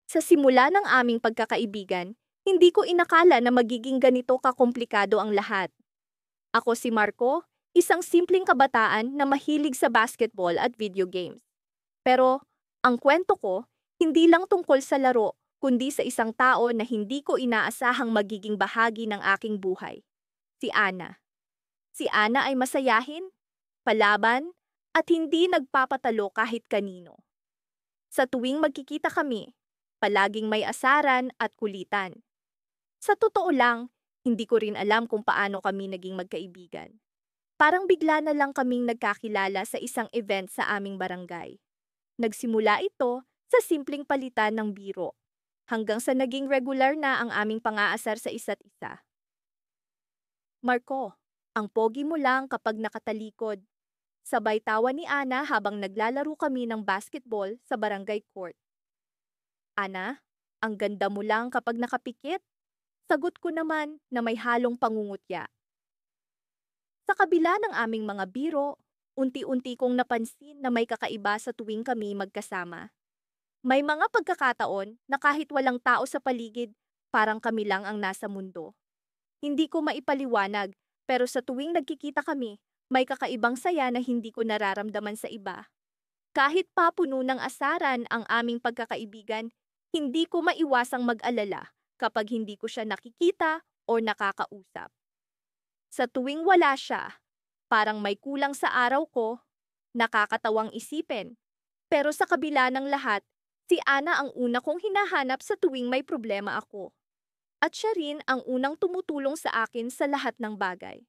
Sa simula ng aming pagkakaibigan, hindi ko inakala na magiging ganito kakomplikado ang lahat. Ako si Marco, isang simpleng kabataan na mahilig sa basketball at video games. Pero, ang kwento ko, hindi lang tungkol sa laro, kundi sa isang tao na hindi ko inaasahang magiging bahagi ng aking buhay. Si Ana. Si Ana ay masayahin, palaban, at hindi nagpapatalo kahit kanino. Sa tuwing magkikita kami, palaging may asaran at kulitan. Sa totoo lang, hindi ko rin alam kung paano kami naging magkaibigan. Parang bigla na lang kaming nagkakilala sa isang event sa aming barangay. Nagsimula ito sa simpleng palitan ng biro, hanggang sa naging regular na ang aming pangaasar sa isa't isa. Marco, ang pogi mo lang kapag nakatalikod. Sabay tawa ni Ana habang naglalaro kami ng basketball sa barangay court. Ana, ang ganda mo lang kapag nakapikit. Sagot ko naman na may halong pangungutya. Sa kabila ng aming mga biro, unti-unti kong napansin na may kakaiba sa tuwing kami magkasama. May mga pagkakataon na kahit walang tao sa paligid, parang kami lang ang nasa mundo. Hindi ko maipaliwanag, pero sa tuwing nagkikita kami, may kakaibang saya na hindi ko nararamdaman sa iba. Kahit pa puno ng asaran ang aming pagkakaibigan, hindi ko maiwasang mag-alala kapag hindi ko siya nakikita o nakakausap. Sa tuwing wala siya, parang may kulang sa araw ko, nakakatawang isipin. Pero sa kabila ng lahat, si Ana ang una kong hinahanap sa tuwing may problema ako. At siya rin ang unang tumutulong sa akin sa lahat ng bagay.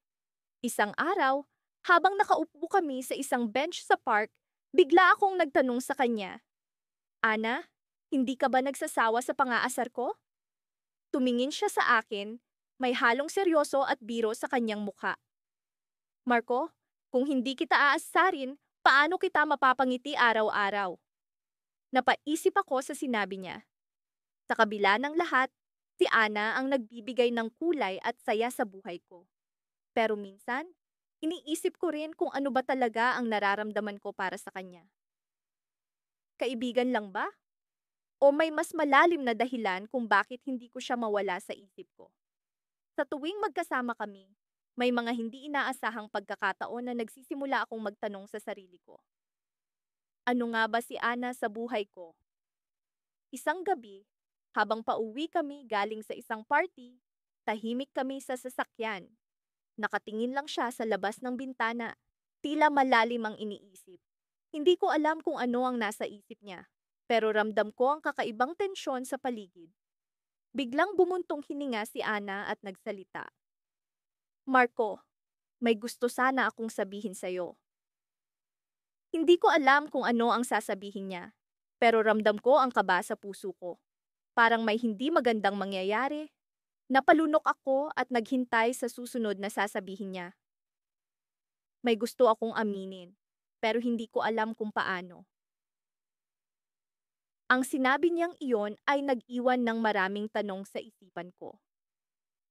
Isang araw, habang nakaupo kami sa isang bench sa park, bigla akong nagtanong sa kanya, Ana, hindi ka ba nagsasawa sa pangaasar ko? Tumingin siya sa akin, may halong seryoso at biro sa kanyang mukha. Marco, kung hindi kita aasarin, paano kita mapapangiti araw-araw? Napaisip ako sa sinabi niya. Sa kabila ng lahat, si Ana ang nagbibigay ng kulay at saya sa buhay ko. Pero minsan, iniisip ko rin kung ano ba talaga ang nararamdaman ko para sa kanya. Kaibigan lang ba? O may mas malalim na dahilan kung bakit hindi ko siya mawala sa isip ko? Sa tuwing magkasama kami, may mga hindi inaasahang pagkakataon na nagsisimula akong magtanong sa sarili ko. Ano nga ba si Ana sa buhay ko? Isang gabi, habang pauwi kami galing sa isang party, tahimik kami sa sasakyan. Nakatingin lang siya sa labas ng bintana, tila malalim ang iniisip. Hindi ko alam kung ano ang nasa isip niya, pero ramdam ko ang kakaibang tensyon sa paligid. Biglang bumuntong hininga si Ana at nagsalita. Marco, may gusto sana akong sabihin sa'yo. Hindi ko alam kung ano ang sasabihin niya, pero ramdam ko ang kaba sa puso ko. Parang may hindi magandang mangyayari. Napalunok ako at naghintay sa susunod na sasabihin niya. May gusto akong aminin, pero hindi ko alam kung paano. Ang sinabi niyang iyon ay nag-iwan ng maraming tanong sa isipan ko.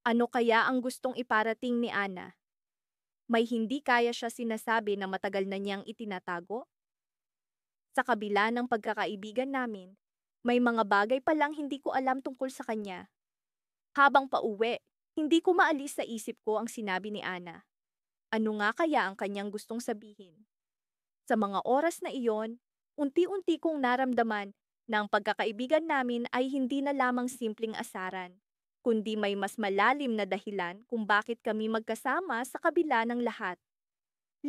Ano kaya ang gustong iparating ni Ana? May hindi kaya siya sinasabi na matagal na niyang itinatago? Sa kabila ng pagkakaibigan namin, may mga bagay pa lang hindi ko alam tungkol sa kanya. Habang pauwi, hindi ko maalis sa isip ko ang sinabi ni Ana. Ano nga kaya ang kanyang gustong sabihin? Sa mga oras na iyon, unti-unti kong naramdaman na ang pagkakaibigan namin ay hindi na lamang simpleng asaran, kundi may mas malalim na dahilan kung bakit kami magkasama sa kabila ng lahat.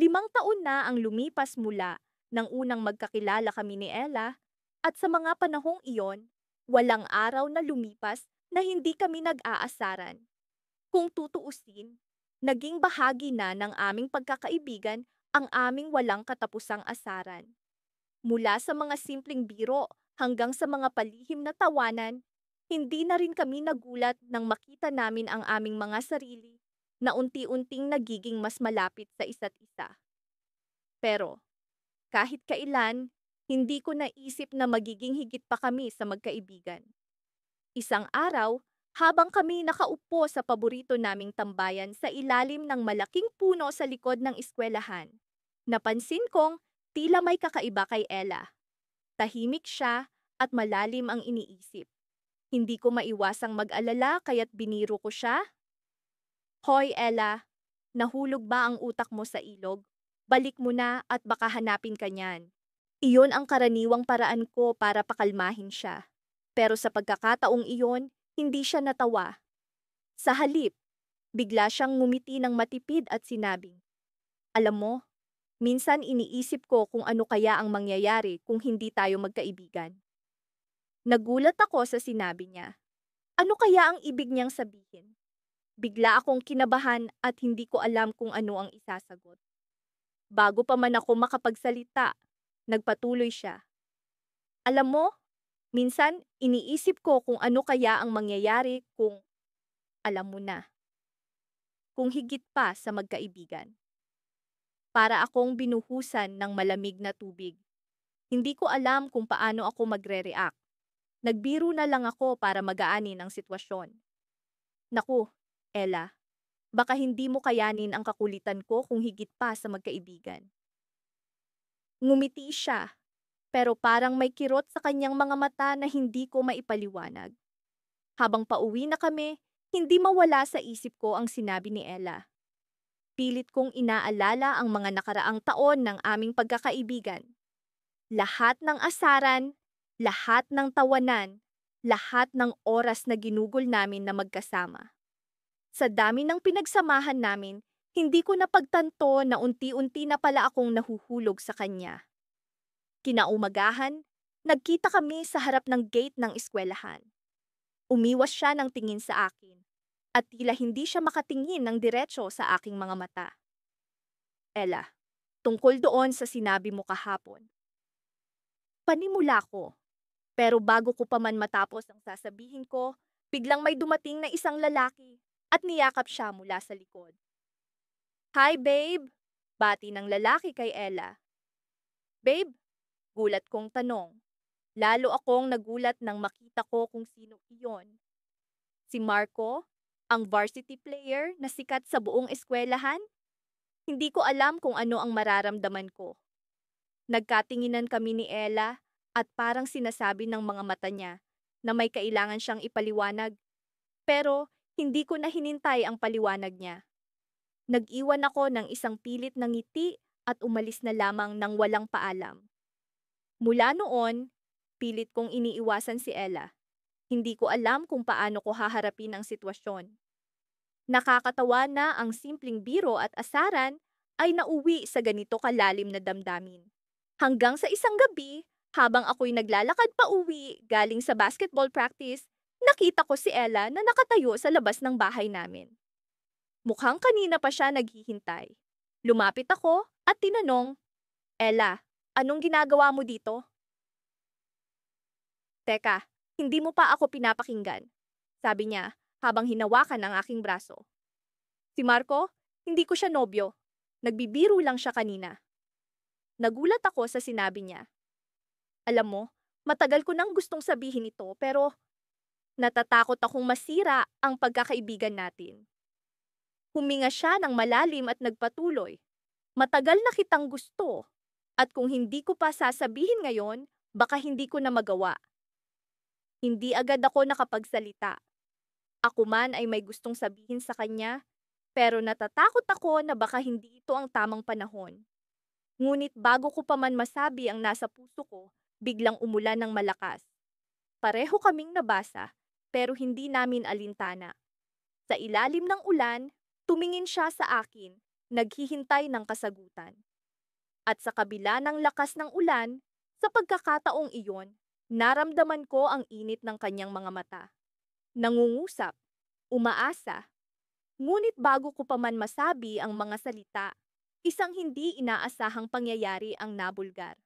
5 taon na ang lumipas mula nang unang magkakilala kami ni Ella, at sa mga panahong iyon, walang araw na lumipas na hindi kami nag-aasaran. Kung tutuusin, naging bahagi na ng aming pagkakaibigan ang aming walang katapusang asaran. Mula sa mga simpleng biro hanggang sa mga palihim na tawanan, hindi na rin kami nagulat nang makita namin ang aming mga sarili na unti-unting nagiging mas malapit sa isa't isa. Pero, kahit kailan, hindi ko naisip na magiging higit pa kami sa magkaibigan. Isang araw, habang kami nakaupo sa paborito naming tambayan sa ilalim ng malaking puno sa likod ng eskwelahan, napansin kong tila may kakaiba kay Ella. Tahimik siya at malalim ang iniisip. Hindi ko maiwasang mag-alala kaya't biniro ko siya. Hoy Ella, nahulog ba ang utak mo sa ilog? Balik mo na at baka hanapin ka niyan. Iyon ang karaniwang paraan ko para pakalmahin siya. Pero sa pagkakataong iyon, hindi siya natawa. Sa halip, bigla siyang ngumiti ng matipid at sinabing, "Alam mo, minsan iniisip ko kung ano kaya ang mangyayari kung hindi tayo magkaibigan." Nagulat ako sa sinabi niya. Ano kaya ang ibig niyang sabihin? Bigla akong kinabahan at hindi ko alam kung ano ang isasagot. Bago pa man ako makapagsalita, nagpatuloy siya. Alam mo, minsan iniisip ko kung ano kaya ang mangyayari kung, alam mo na, kung higit pa sa magkaibigan. Para akong binuhusan ng malamig na tubig. Hindi ko alam kung paano ako magre-react. Nagbiro na lang ako para magaanin ang sitwasyon. Naku, Ella, baka hindi mo kayanin ang kakulitan ko kung higit pa sa magkaibigan. Ngumiti siya, pero parang may kirot sa kanyang mga mata na hindi ko maipaliwanag. Habang pauwi na kami, hindi mawala sa isip ko ang sinabi ni Ella. Pilit kong inaalala ang mga nakaraang taon ng aming pagkakaibigan. Lahat ng asaran, lahat ng tawanan, lahat ng oras na ginugol namin na magkasama. Sa dami ng pinagsamahan namin, hindi ko napagtanto na unti-unti na pala akong nahuhulog sa kanya. Kinaumagahan, nagkita kami sa harap ng gate ng eskwelahan. Umiwas siya ng tingin sa akin, at tila hindi siya makatingin ng diretso sa aking mga mata. Ella, tungkol doon sa sinabi mo kahapon. Panimula ko, pero bago ko pa man matapos ang sasabihin ko, biglang may dumating na isang lalaki at niyakap siya mula sa likod. "Hi babe!" Bati ng lalaki kay Ella. "Babe?" Gulat kong tanong. Lalo akong nagulat nang makita ko kung sino iyon. Si Marco, ang varsity player na sikat sa buong eskwelahan? Hindi ko alam kung ano ang mararamdaman ko. Nagkatinginan kami ni Ella at parang sinasabi ng mga mata niya na may kailangan siyang ipaliwanag. Pero hindi ko na hinintay ang paliwanag niya. Nag-iwan ako ng isang pilit na ngiti at umalis na lamang ng walang paalam. Mula noon, pilit kong iniiwasan si Ella. Hindi ko alam kung paano ko haharapin ang sitwasyon. Nakakatawa na ang simpleng biro at asaran ay nauwi sa ganito kalalim na damdamin. Hanggang sa isang gabi, habang ako'y naglalakad pa uwi galing sa basketball practice, nakita ko si Ella na nakatayo sa labas ng bahay namin. Mukhang kanina pa siya naghihintay. Lumapit ako at tinanong, "Ella, anong ginagawa mo dito?" "Teka, hindi mo pa ako pinapakinggan," sabi niya habang hinawakan ang aking braso. "Si Marco, hindi ko siya nobyo. Nagbibiro lang siya kanina." Nagulat ako sa sinabi niya. Alam mo, matagal ko nang gustong sabihin ito pero natatakot akong masira ang pagkakaibigan natin. Huminga siya ng malalim at nagpatuloy. Matagal na kitang gusto at kung hindi ko pa sasabihin ngayon, baka hindi ko na magawa. Hindi agad ako nakapagsalita. Ako man ay may gustong sabihin sa kanya, pero natatakot ako na baka hindi ito ang tamang panahon. Ngunit bago ko pa man masabi ang nasa puso ko, biglang umulan ng malakas. Pareho kaming nabasa, pero hindi namin alintana. Sa ilalim ng ulan, tumingin siya sa akin, naghihintay ng kasagutan. At sa kabila ng lakas ng ulan, sa pagkakataong iyon, naramdaman ko ang init ng kanyang mga mata. Nangungusap, umaasa. Ngunit bago ko pa man masabi ang mga salita, isang hindi inaasahang pangyayari ang nabulgar.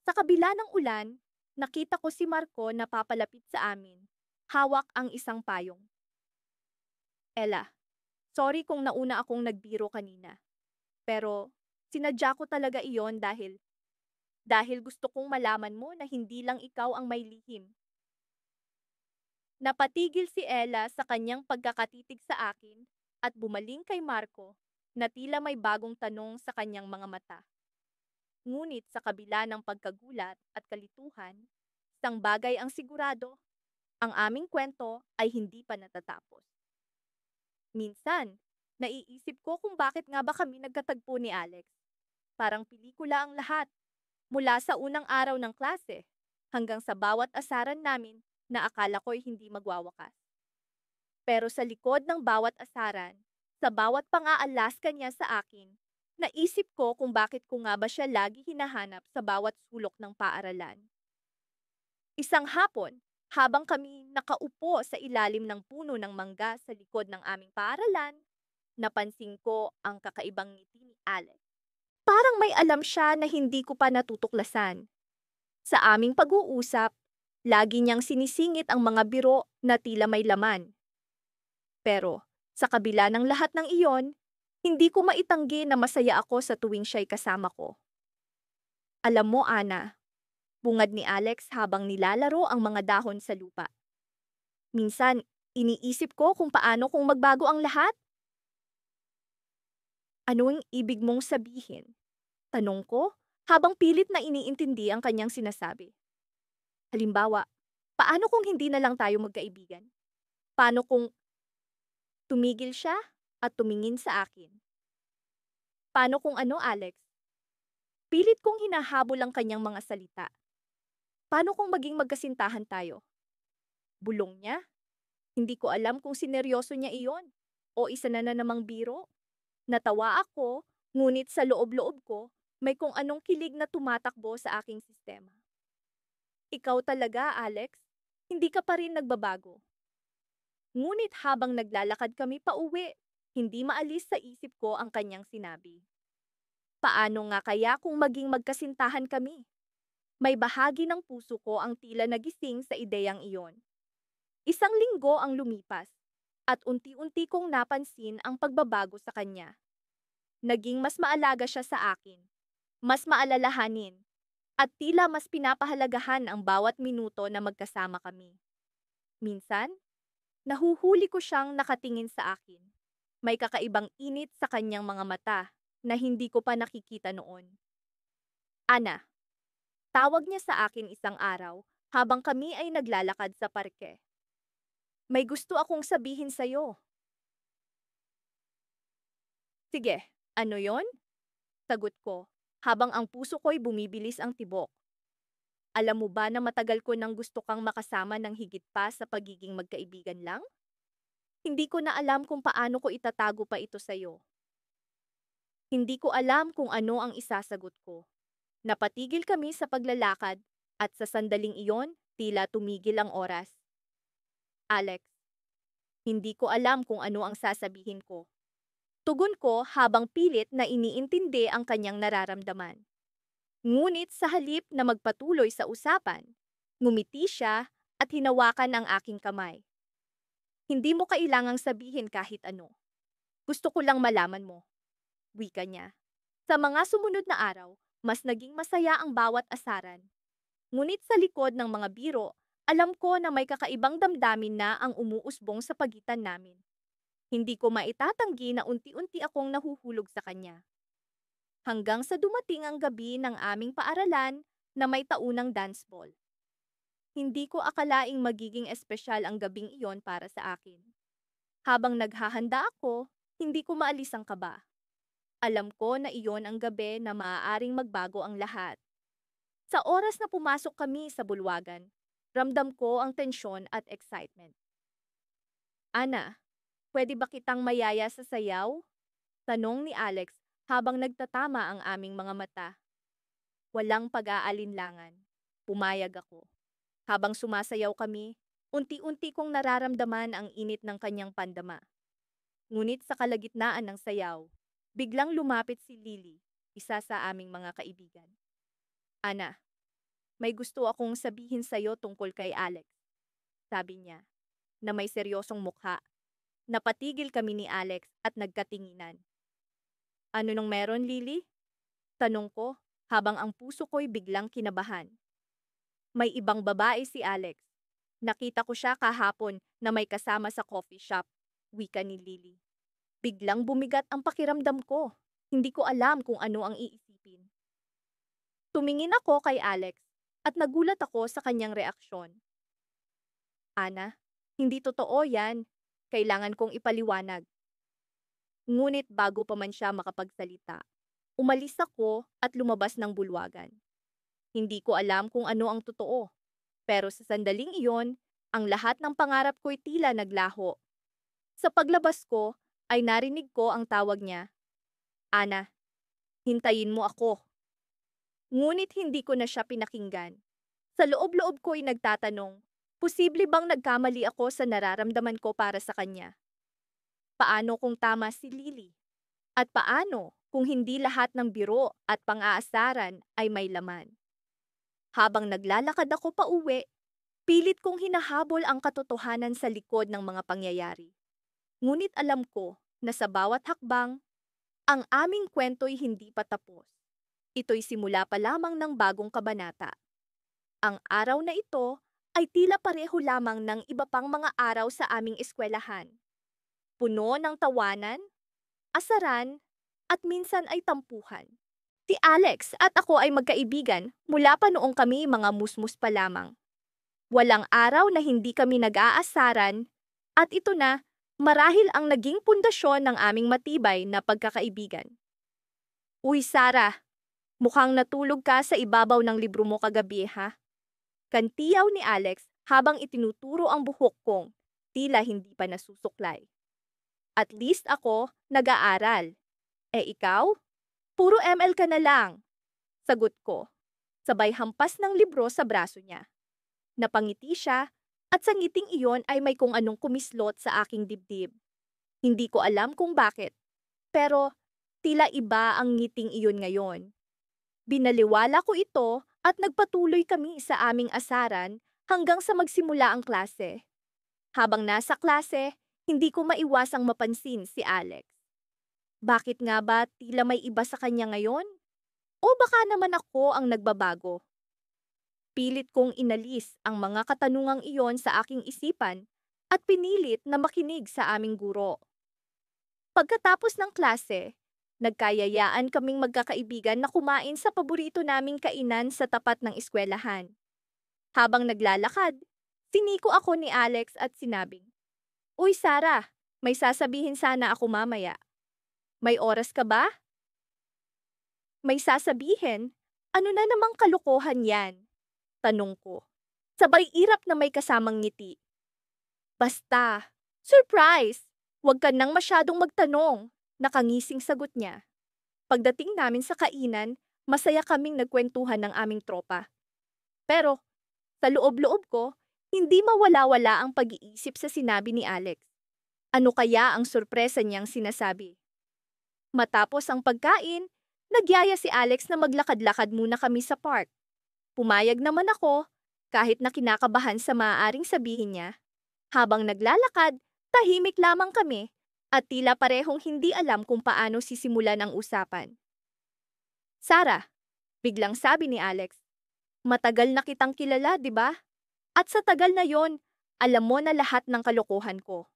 Sa kabila ng ulan, nakita ko si Marco na papalapit sa amin. Hawak ang isang payong. Ella, sorry kung nauna akong nagbiro kanina. Pero sinadya ko talaga iyon dahil gusto kong malaman mo na hindi lang ikaw ang may lihim. Napatigil si Ella sa kanyang pagkakatitig sa akin at bumaling kay Marco na tila may bagong tanong sa kanyang mga mata. Ngunit sa kabila ng pagkagulat at kalituhan, isang bagay ang sigurado, ang aming kwento ay hindi pa natatapos. Minsan, naiisip ko kung bakit nga ba kami nagkatagpo ni Alex. Parang pelikula ang lahat, mula sa unang araw ng klase hanggang sa bawat asaran namin na akala ko'y hindi magwawakas. Pero sa likod ng bawat asaran, sa bawat pang-aalaska niya sa akin, naisip ko kung bakit ko nga ba siya lagi hinahanap sa bawat sulok ng paaralan. Isang hapon, habang kami nakaupo sa ilalim ng puno ng mangga sa likod ng aming paaralan, napansin ko ang kakaibang ngiti ni Alex. Parang may alam siya na hindi ko pa natutuklasan. Sa aming pag-uusap, lagi niyang sinisingit ang mga biro na tila may laman. Pero, sa kabila ng lahat ng iyon, hindi ko maitanggi na masaya ako sa tuwing siya'y kasama ko. Alam mo, Ana, bungad ni Alex habang nilalaro ang mga dahon sa lupa. Minsan, iniisip ko kung paano kung magbago ang lahat. Ano ang ibig mong sabihin? Tanong ko, habang pilit na iniintindi ang kanyang sinasabi. Halimbawa, paano kung hindi na lang tayo magkaibigan? Paano kung tumigil siya at tumingin sa akin? Paano kung ano, Alex? Pilit kong hinahabol ang kanyang mga salita. Paano kung maging magkasintahan tayo? Bulong niya? Hindi ko alam kung sineryoso niya iyon o isa na namang biro. Natawa ako, ngunit sa loob-loob ko, may kung anong kilig na tumatakbo sa aking sistema. Ikaw talaga, Alex. Hindi ka pa rin nagbabago. Ngunit habang naglalakad kami pauwi, hindi maalis sa isip ko ang kanyang sinabi. Paano nga kaya kung maging magkasintahan kami? May bahagi ng puso ko ang tila nagising sa ideyang iyon. Isang linggo ang lumipas, at unti-unti kong napansin ang pagbabago sa kanya. Naging mas maalaga siya sa akin, mas maalalahanin, at tila mas pinapahalagahan ang bawat minuto na magkasama kami. Minsan, nahuhuli ko siyang nakatingin sa akin. May kakaibang init sa kanyang mga mata na hindi ko pa nakikita noon. Ana, tawag niya sa akin isang araw habang kami ay naglalakad sa parke. May gusto akong sabihin sa'yo. Sige, ano yon? Sagot ko, habang ang puso ko'y bumibilis ang tibok. Alam mo ba na matagal ko nang gusto kang makasama ng higit pa sa pagiging magkaibigan lang? Hindi ko na alam kung paano ko itatago pa ito sa'yo. Hindi ko alam kung ano ang isasagot ko. Napatigil kami sa paglalakad at sa sandaling iyon, tila tumigil ang oras. Alex, hindi ko alam kung ano ang sasabihin ko. Tugon ko habang pilit na iniintindi ang kanyang nararamdaman. Ngunit sa halip na magpatuloy sa usapan, ngumiti siya at hinawakan ang aking kamay. Hindi mo kailangang sabihin kahit ano. Gusto ko lang malaman mo. Wika niya. Sa mga sumunod na araw, mas naging masaya ang bawat asaran. Ngunit sa likod ng mga biro, alam ko na may kakaibang damdamin na ang umuusbong sa pagitan namin. Hindi ko maitatanggi na unti-unti akong nahuhulog sa kanya. Hanggang sa dumating ang gabi ng aming paaralan na may taunang dance ball. Hindi ko akalaing magiging espesyal ang gabing iyon para sa akin. Habang naghahanda ako, hindi ko maalis ang kaba. Alam ko na iyon ang gabi na maaaring magbago ang lahat. Sa oras na pumasok kami sa bulwagan, ramdam ko ang tensyon at excitement. Ana, pwede ba kitang mayaya sa sayaw? Tanong ni Alex habang nagtatama ang aming mga mata. Walang pag-aalinlangan. Pumayag ako. Habang sumasayaw kami, unti-unti kong nararamdaman ang init ng kanyang pandama. Ngunit sa kalagitnaan ng sayaw, biglang lumapit si Lily, isa sa aming mga kaibigan. Ana, may gusto akong sabihin sa'yo tungkol kay Alex. Sabi niya, na may seryosong mukha. Napatigil kami ni Alex at nagkatinginan. Ano nung meron, Lily? Tanong ko habang ang puso ko'y biglang kinabahan. May ibang babae si Alex. Nakita ko siya kahapon na may kasama sa coffee shop, wika ni Lily. Biglang bumigat ang pakiramdam ko. Hindi ko alam kung ano ang iisipin. Tumingin ako kay Alex. at nagulat ako sa kanyang reaksyon. Ana, hindi totoo yan. Kailangan kong ipaliwanag. Ngunit bago pa man siya makapagsalita, umalis ako at lumabas ng bulwagan. Hindi ko alam kung ano ang totoo. Pero sa sandaling iyon, ang lahat ng pangarap ko'y tila naglaho. Sa paglabas ko, ay narinig ko ang tawag niya. Ana, hintayin mo ako. Ngunit hindi ko na siya pinakinggan. Sa loob-loob ko'y nagtatanong, posible bang nagkamali ako sa nararamdaman ko para sa kanya? Paano kung tama si Lily? At paano kung hindi lahat ng biro at pang-aasaran ay may laman? Habang naglalakad ako pauwi, pilit kong hinahabol ang katotohanan sa likod ng mga pangyayari. Ngunit alam ko na sa bawat hakbang, ang aming kwento'y hindi pa tapos. Ito'y simula pa lamang ng bagong kabanata. Ang araw na ito ay tila pareho lamang ng iba pang mga araw sa aming eskwelahan. Puno ng tawanan, asaran, at minsan ay tampuhan. Si Alex at ako ay magkaibigan mula pa noong kami mga musmus pa lamang. Walang araw na hindi kami nag-aasaran at ito na marahil ang naging pundasyon ng aming matibay na pagkakaibigan. Uy Sarah, mukhang natulog ka sa ibabaw ng libro mo kagabi ha? Kantiyaw ni Alex habang itinuturo ang buhok kong tila hindi pa nasusuklay. At least ako nag-aaral. Ikaw? Puro ML ka na lang. Sagot ko, sabay hampas ng libro sa braso niya. Napangiti siya at sa ngiting iyon ay may kung anong kumislot sa aking dibdib. Hindi ko alam kung bakit, pero tila iba ang ngiting iyon ngayon. Binaliwala ko ito at nagpatuloy kami sa aming asaran hanggang sa magsimula ang klase. Habang nasa klase, hindi ko maiwasang mapansin si Alex. Bakit nga ba tila may iba sa kanya ngayon? O baka naman ako ang nagbabago? Pilit kong inalis ang mga katanungang iyon sa aking isipan at pinilit na makinig sa aming guro. Pagkatapos ng klase, nagkayayaan kaming magkakaibigan na kumain sa paborito naming kainan sa tapat ng eskwelahan. Habang naglalakad, siniko ako ni Alex at sinabing, Uy Sarah, may sasabihin sana ako mamaya. May oras ka ba? May sasabihin? Ano na namang kalokohan yan? Tanong ko. Sabay irap na may kasamang ngiti. Basta, surprise! Huwag ka nang masyadong magtanong. Nakangising sagot niya. Pagdating namin sa kainan, masaya kaming nagkwentuhan ng aming tropa. Pero, sa loob-loob ko, hindi mawala-wala ang pag-iisip sa sinabi ni Alex. Ano kaya ang sorpresa niyang sinasabi? Matapos ang pagkain, nagyaya si Alex na maglakad-lakad muna kami sa park. Pumayag naman ako, kahit na kinakabahan sa maaaring sabihin niya. Habang naglalakad, tahimik lamang kami at tila parehong hindi alam kung paano sisimulan ang usapan. Sarah, biglang sabi ni Alex, matagal na kitang kilala, di ba? At sa tagal na yon, alam mo na lahat ng kalokohan ko.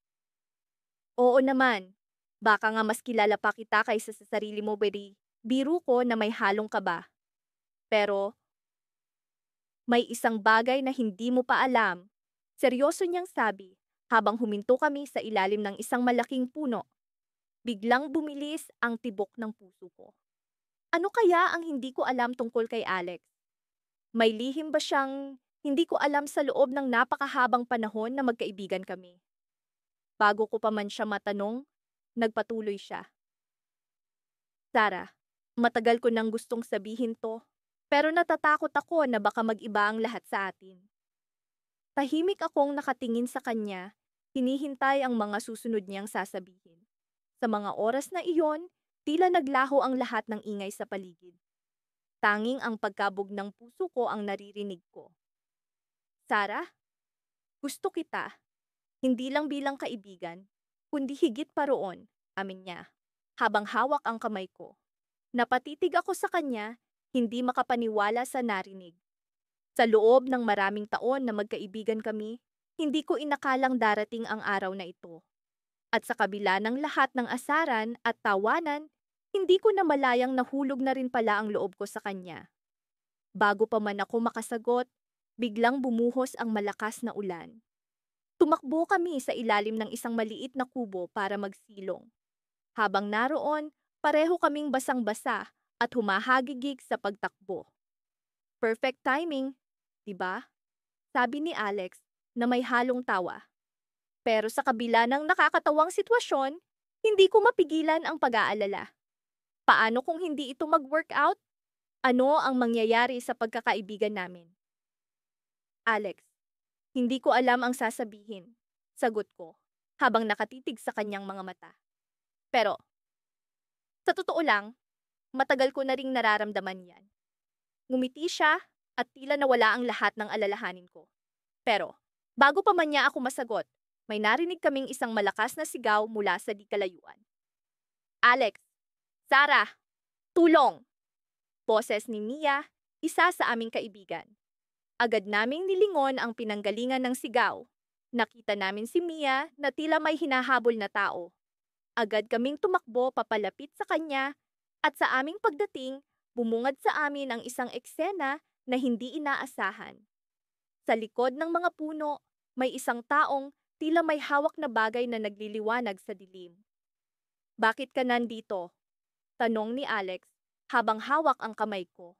Oo naman, baka nga mas kilala pa kita kaysa sa sarili mo, Beri. Biro ko na may halong kaba. Pero, may isang bagay na hindi mo pa alam. Seryoso niyang sabi habang huminto kami sa ilalim ng isang malaking puno. Biglang bumilis ang tibok ng puso ko. Ano kaya ang hindi ko alam tungkol kay Alex? May lihim ba siyang hindi ko alam sa loob ng napakahabang panahon na magkaibigan kami? Bago ko pa man siya matanong, nagpatuloy siya. Sarah, matagal ko nang gustong sabihin to, pero natatakot ako na baka mag-iba ang lahat sa atin. Tahimik akong nakatingin sa kanya, hinihintay ang mga susunod niyang sasabihin. Sa mga oras na iyon, tila naglaho ang lahat ng ingay sa paligid. Tanging ang pagkabog ng puso ko ang naririnig ko. Sarah, gusto kita. Hindi lang bilang kaibigan, kundi higit pa roon, amin niya. Habang hawak ang kamay ko. Napatitig ako sa kanya, hindi makapaniwala sa narinig. Sa loob ng maraming taon na magkaibigan kami, hindi ko inakalang darating ang araw na ito. At sa kabila ng lahat ng asaran at tawanan, hindi ko namalayang nahulog na rin pala ang loob ko sa kanya. Bago pa man ako makasagot, biglang bumuhos ang malakas na ulan. Tumakbo kami sa ilalim ng isang maliit na kubo para magsilong. Habang naroon, pareho kaming basang-basa at humahagigig sa pagtakbo. Perfect timing, di ba? Sabi ni Alex na may halong tawa. Pero sa kabila ng nakakatawang sitwasyon, hindi ko mapigilan ang pag-aalala. Paano kung hindi ito mag-workout? Ano ang mangyayari sa pagkakaibigan namin? Alex, hindi ko alam ang sasabihin. Sagot ko, habang nakatitig sa kanyang mga mata. Pero, sa totoo lang, matagal ko na ring nararamdaman yan. Ngumiti siya at tila nawala ang lahat ng alalahanin ko. Pero, bago pa man niya ako masagot, may narinig kaming isang malakas na sigaw mula sa di kalayuan. Alex! Sarah! Tulong! Boses ni Mia, isa sa aming kaibigan. Agad naming nilingon ang pinanggalingan ng sigaw. Nakita namin si Mia na tila may hinahabol na tao. Agad kaming tumakbo papalapit sa kanya at sa aming pagdating, bumungad sa amin ang isang eksena na hindi inaasahan. Sa likod ng mga puno, may isang taong tila may hawak na bagay na nagliliwanag sa dilim. Bakit ka nandito? Tanong ni Alex habang hawak ang kamay ko.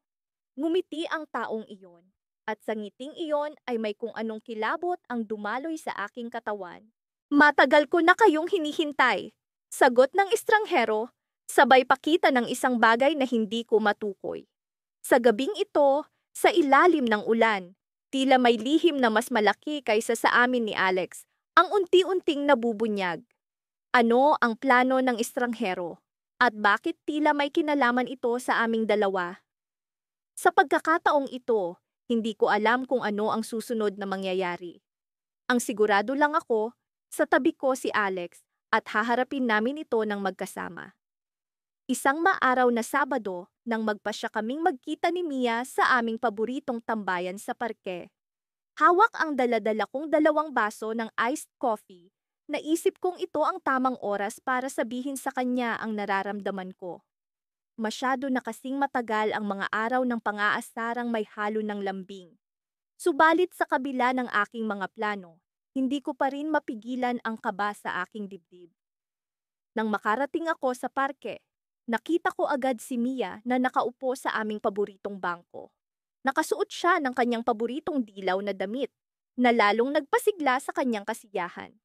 Ngumiti ang taong iyon at sa ngiting iyon ay may kung anong kilabot ang dumaloy sa aking katawan. Matagal ko na kayong hinihintay. Sagot ng estranghero, sabay pakita ng isang bagay na hindi ko matukoy. Sa gabing ito, sa ilalim ng ulan, tila may lihim na mas malaki kaysa sa amin ni Alex, ang unti-unting nabubunyag. Ano ang plano ng estranghero? At bakit tila may kinalaman ito sa aming dalawa? Sa pagkakataong ito, hindi ko alam kung ano ang susunod na mangyayari. Ang sigurado lang ako, sa tabi ko si Alex at haharapin namin ito ng magkasama. Isang maaraw na Sabado nang magpasya kaming magkita ni Mia sa aming paboritong tambayan sa parke. Hawak ang dala-dala kong 2 baso ng iced coffee. Naisip kong ito ang tamang oras para sabihin sa kanya ang nararamdaman ko. Masyado na kasing matagal ang mga araw ng pang-aasarang may halo ng lambing. Subalit sa kabila ng aking mga plano, hindi ko pa rin mapigilan ang kaba sa aking dibdib. Nang makarating ako sa parke, nakita ko agad si Mia na nakaupo sa aming paboritong bangko. Nakasuot siya ng kanyang paboritong dilaw na damit, na lalong nagpasigla sa kanyang kasiyahan.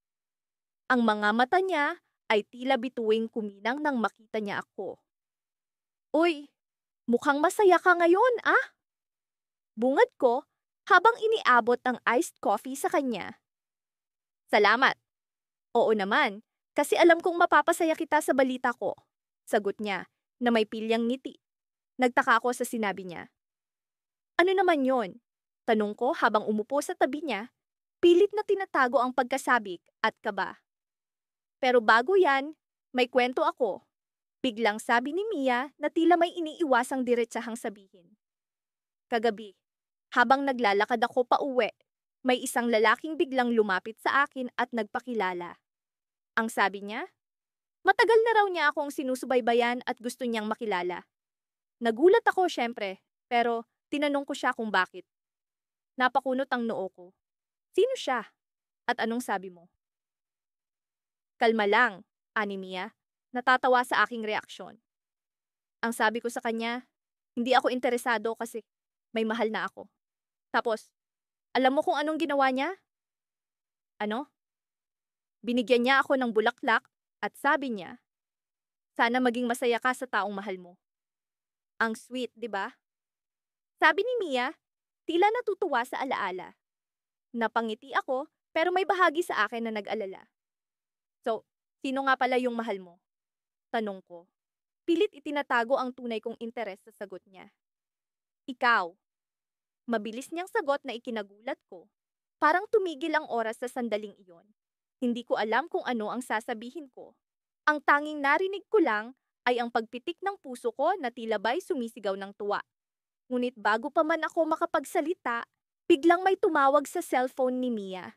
Ang mga mata niya ay tila bituing kuminang nang makita niya ako. Uy, mukhang masaya ka ngayon, ah? Bungad ko habang iniabot ang iced coffee sa kanya. Salamat. Oo naman, kasi alam kong mapapasaya kita sa balita ko. Sagot niya, na may pilyang ngiti. Nagtaka ako sa sinabi niya. Ano naman yon? Tanong ko habang umupo sa tabi niya, pilit na tinatago ang pagkasabik at kaba. Pero bago yan, may kwento ako. Biglang sabi ni Mia na tila may iniiwasang diretsahang sabihin. Kagabi, habang naglalakad ako pauwi, may isang lalaking biglang lumapit sa akin at nagpakilala. Ang sabi niya, matagal na raw niya akong sinusubaybayan at gusto niyang makilala. Nagulat ako syempre, pero tinanong ko siya kung bakit. Napakunot ang noo ko. Sino siya? At anong sabi mo? Kalma lang, ani Mia. Natatawa sa aking reaksyon. Ang sabi ko sa kanya, hindi ako interesado kasi may mahal na ako. Tapos, alam mo kung anong ginawa niya? Ano? Binigyan niya ako ng bulaklak at sabi niya, sana maging masaya ka sa taong mahal mo. Ang sweet, di ba? Sabi ni Mia, tila natutuwa sa alaala. Napangiti ako pero may bahagi sa akin na nag-alala. So, sino nga pala yung mahal mo? Tanong ko. Pilit itinatago ang tunay kong interes sa sagot niya. Ikaw. Mabilis niyang sagot na ikinagulat ko. Parang tumigil ang oras sa sandaling iyon. Hindi ko alam kung ano ang sasabihin ko. Ang tanging narinig ko lang ay ang pagpitik ng puso ko na tila ba'y sumisigaw ng tuwa. Ngunit bago pa man ako makapagsalita, biglang may tumawag sa cellphone ni Mia.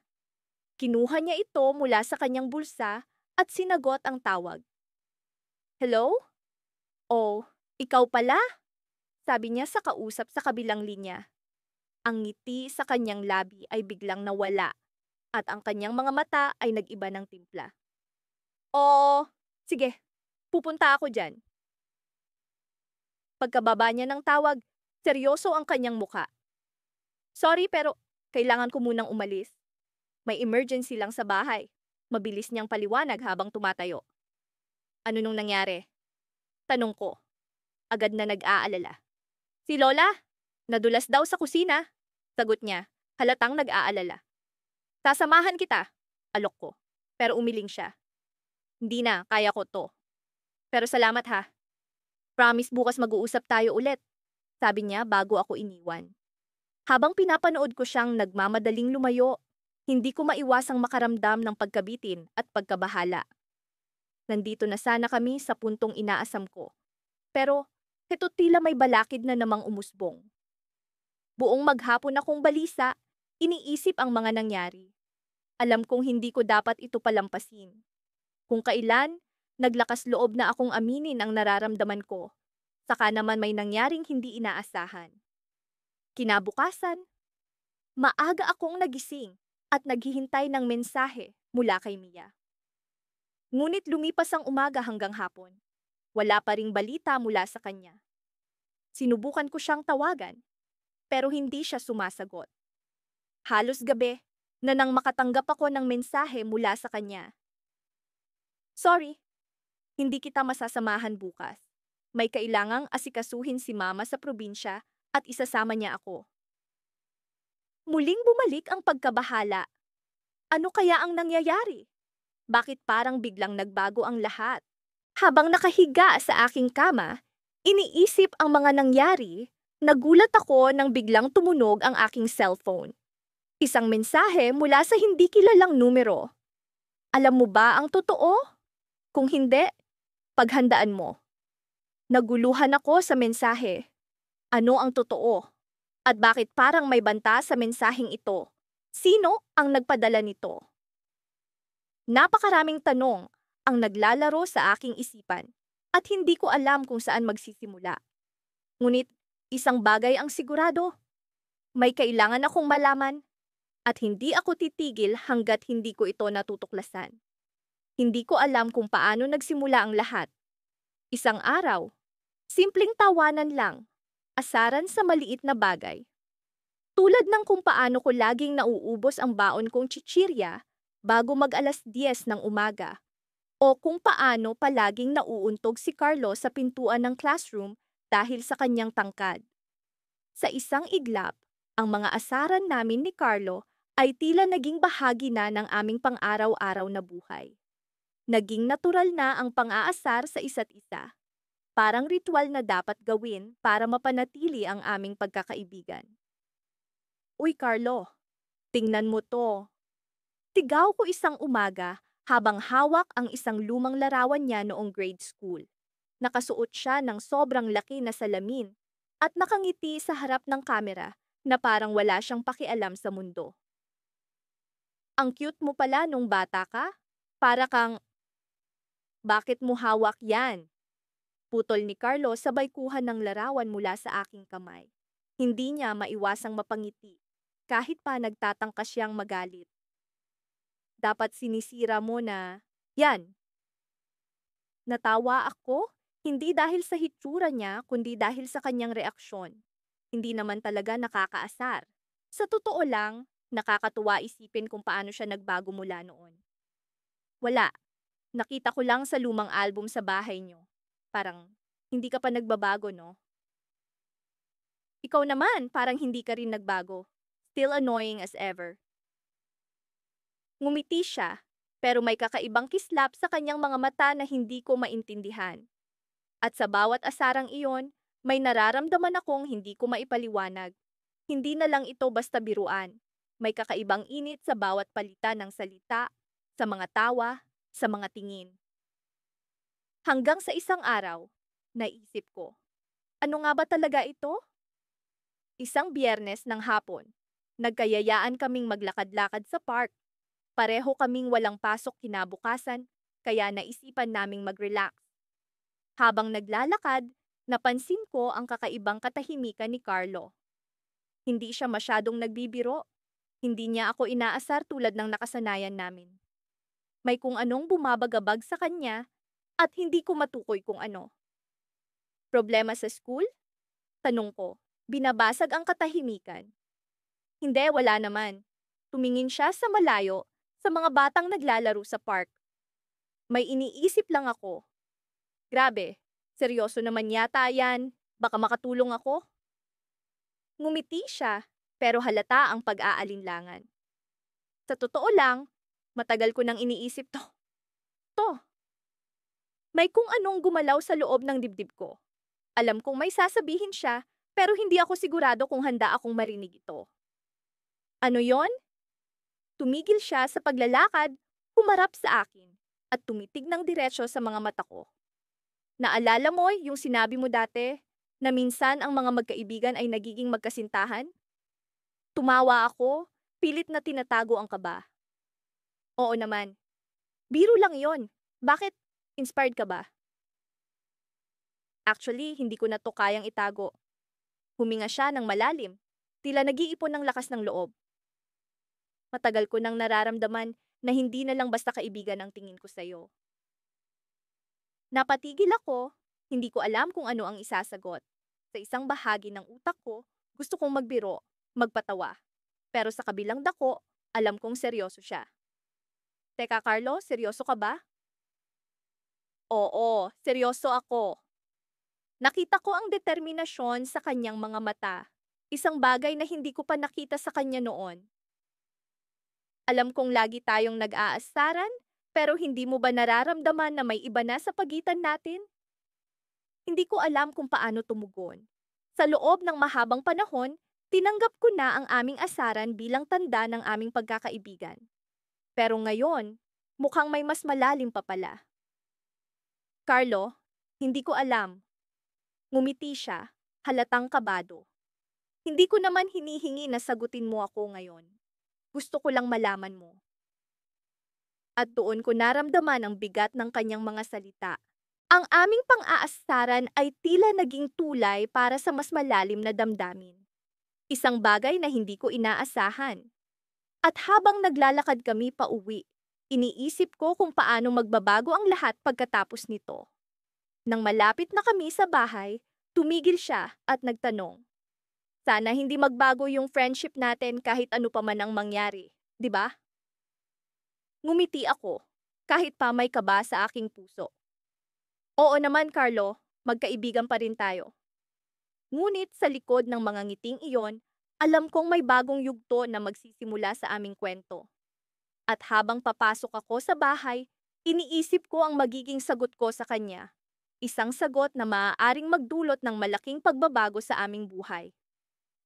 Kinuha niya ito mula sa kanyang bulsa at sinagot ang tawag. Hello? Oh, ikaw pala? sabi niya sa kausap sa kabilang linya. Ang ngiti sa kanyang labi ay biglang nawala at ang kanyang mga mata ay nag-iba ng timpla. Oo, sige, pupunta ako dyan. Pagkababa niya ng tawag, seryoso ang kanyang muka. Sorry pero kailangan ko munang umalis. May emergency lang sa bahay. Mabilis niyang paliwanag habang tumatayo. Ano nung nangyari? Tanong ko. Agad na nag-aalala. Si Lola, nadulas daw sa kusina. Sagot niya, halatang nag-aalala. Sasamahan kita, alok ko. Pero umiling siya. Hindi na, kaya ko to. Pero salamat ha. Promise bukas mag-uusap tayo ulit. Sabi niya bago ako iniwan. Habang pinapanood ko siyang nagmamadaling lumayo, hindi ko maiwasang makaramdam ng pagkabitin at pagkabahala. Nandito na sana kami sa puntong inaasam ko. Pero, ito tila may balakid na namang umusbong. Buong maghapon akong balisa, iniisip ang mga nangyari. Alam kong hindi ko dapat ito palampasin. Kung kailan, naglakas loob na akong aminin ang nararamdaman ko. Saka naman may nangyaring hindi inaasahan. Kinabukasan, maaga akong nagising at naghihintay ng mensahe mula kay Mia. Ngunit lumipas ang umaga hanggang hapon. Wala pa ring balita mula sa kanya. Sinubukan ko siyang tawagan, pero hindi siya sumasagot. Halos gabi na nang makatanggap ako ng mensahe mula sa kanya. Sorry, hindi kita masasamahan bukas. May kailangang asikasuhin si Mama sa probinsya at isasama niya ako. Muling bumalik ang pagkabahala. Ano kaya ang nangyayari? Bakit parang biglang nagbago ang lahat? Habang nakahiga sa aking kama, iniisip ang mga nangyari, nagulat ako nang biglang tumunog ang aking cellphone. Isang mensahe mula sa hindi kilalang numero. Alam mo ba ang totoo? Kung hindi, paghandaan mo. Naguluhan ako sa mensahe. Ano ang totoo? At bakit parang may banta sa mensaheng ito? Sino ang nagpadala nito? Napakaraming tanong ang naglalaro sa aking isipan at hindi ko alam kung saan magsisimula. Ngunit isang bagay ang sigurado. May kailangan akong malaman at hindi ako titigil hanggat hindi ko ito natutuklasan. Hindi ko alam kung paano nagsimula ang lahat. Isang araw, simpleng tawanan lang. Asaran sa maliit na bagay. Tulad ng kung paano ko laging nauubos ang baon kong chichirya bago mag-alas 10 ng umaga. O kung paano palaging nauuntog si Carlo sa pintuan ng classroom dahil sa kanyang tangkad. Sa isang iglap, ang mga asaran namin ni Carlo ay tila naging bahagi na ng aming pang-araw-araw na buhay. Naging natural na ang pang-aasar sa isa't isa. Parang ritual na dapat gawin para mapanatili ang aming pagkakaibigan. Uy Carlo, tingnan mo to. Sigaw ko isang umaga habang hawak ang isang lumang larawan niya noong grade school. Nakasuot siya ng sobrang laki na salamin at nakangiti sa harap ng kamera na parang wala siyang pakialam sa mundo. Ang cute mo pala nung bata ka? Para kang, bakit mo hawak yan? Putol ni Carlo sabay kuha ng larawan mula sa aking kamay. Hindi niya maiwasang mapangiti, kahit pa nagtatangka siyang magalit. Dapat sinisira mo na, yan. Natawa ako, hindi dahil sa hitsura niya, kundi dahil sa kanyang reaksyon. Hindi naman talaga nakakaasar. Sa totoo lang, nakakatuwa isipin kung paano siya nagbago mula noon. Wala, nakita ko lang sa lumang album sa bahay niyo. Parang, hindi ka pa nagbabago, no? Ikaw naman, parang hindi ka rin nagbago. Still annoying as ever. Ngumiti siya, pero may kakaibang kislap sa kanyang mga mata na hindi ko maintindihan. At sa bawat asarang iyon, may nararamdaman akong hindi ko maipaliwanag. Hindi na lang ito basta biruan. May kakaibang init sa bawat palitan ng salita, sa mga tawa, sa mga tingin. Hanggang sa isang araw, naisip ko, ano nga ba talaga ito? Isang Biyernes ng hapon, nagkayayaan kaming maglakad-lakad sa park. Pareho kaming walang pasok kinabukasan, kaya naisipan naming mag-relax. Habang naglalakad, Napansin ko ang kakaibang katahimikan ni Carlo. Hindi siya masyadong nagbibiro. Hindi niya ako inaasar tulad ng nakasanayan namin. May kung anong bumabagabag sa kanya at hindi ko matukoy kung ano. Problema sa school? Tanong ko. Binabasag ang katahimikan. Hindi, wala naman. Tumingin siya sa malayo sa mga batang naglalaro sa park. May iniisip lang ako. Grabe, seryoso naman yata yan. Baka makatulong ako. Ngumiti siya, pero halata ang pag-aalinlangan. Sa totoo lang, matagal ko nang iniisip to. To. May kung anong gumalaw sa loob ng dibdib ko. Alam kong may sasabihin siya, pero hindi ako sigurado kung handa akong marinig ito. Ano yon? Tumigil siya sa paglalakad, humarap sa akin, at tumitig ng diretsyo sa mga mata ko. Naalala mo yung sinabi mo dati, na minsan ang mga magkaibigan ay nagiging magkasintahan? Tumawa ako, pilit na tinatago ang kaba. Oo naman. Biro lang yon. Bakit? Inspired ka ba? Actually, hindi ko na to kayang itago. Huminga siya ng malalim. Tila nag-iipon ng lakas ng loob. Matagal ko nang nararamdaman na hindi na lang basta kaibigan ang tingin ko sa'yo. Napatigil ako, hindi ko alam kung ano ang isasagot. Sa isang bahagi ng utak ko, gusto kong magbiro, magpatawa. Pero sa kabilang dako, alam kong seryoso siya. Teka Carlo, seryoso ka ba? Oo, seryoso ako. Nakita ko ang determinasyon sa kanyang mga mata. Isang bagay na hindi ko pa nakita sa kanya noon. Alam kong lagi tayong nag-aasaran, pero hindi mo ba nararamdaman na may iba na sa pagitan natin? Hindi ko alam kung paano tumugon. Sa loob ng mahabang panahon, tinanggap ko na ang aming asaran bilang tanda ng aming pagkakaibigan. Pero ngayon, mukhang may mas malalim pa pala. Carlo, hindi ko alam. Ngumiti siya, halatang kabado. Hindi ko naman hinihingi na sagutin mo ako ngayon. Gusto ko lang malaman mo. At doon ko naramdaman ang bigat ng kanyang mga salita. Ang aming pang-aasaran ay tila naging tulay para sa mas malalim na damdamin. Isang bagay na hindi ko inaasahan. At habang naglalakad kami pa uwi, iniisip ko kung paano magbabago ang lahat pagkatapos nito. Nang malapit na kami sa bahay, tumigil siya at nagtanong. Sana hindi magbago yung friendship natin kahit ano pa man ang mangyari, di ba? Ngumiti ako, kahit pa may kaba sa aking puso. Oo naman, Carlo, magkaibigan pa rin tayo. Ngunit sa likod ng mga ngiting iyon, alam kong may bagong yugto na magsisimula sa aming kwento. At habang papasok ako sa bahay, iniisip ko ang magiging sagot ko sa kanya. Isang sagot na maaaring magdulot ng malaking pagbabago sa aming buhay.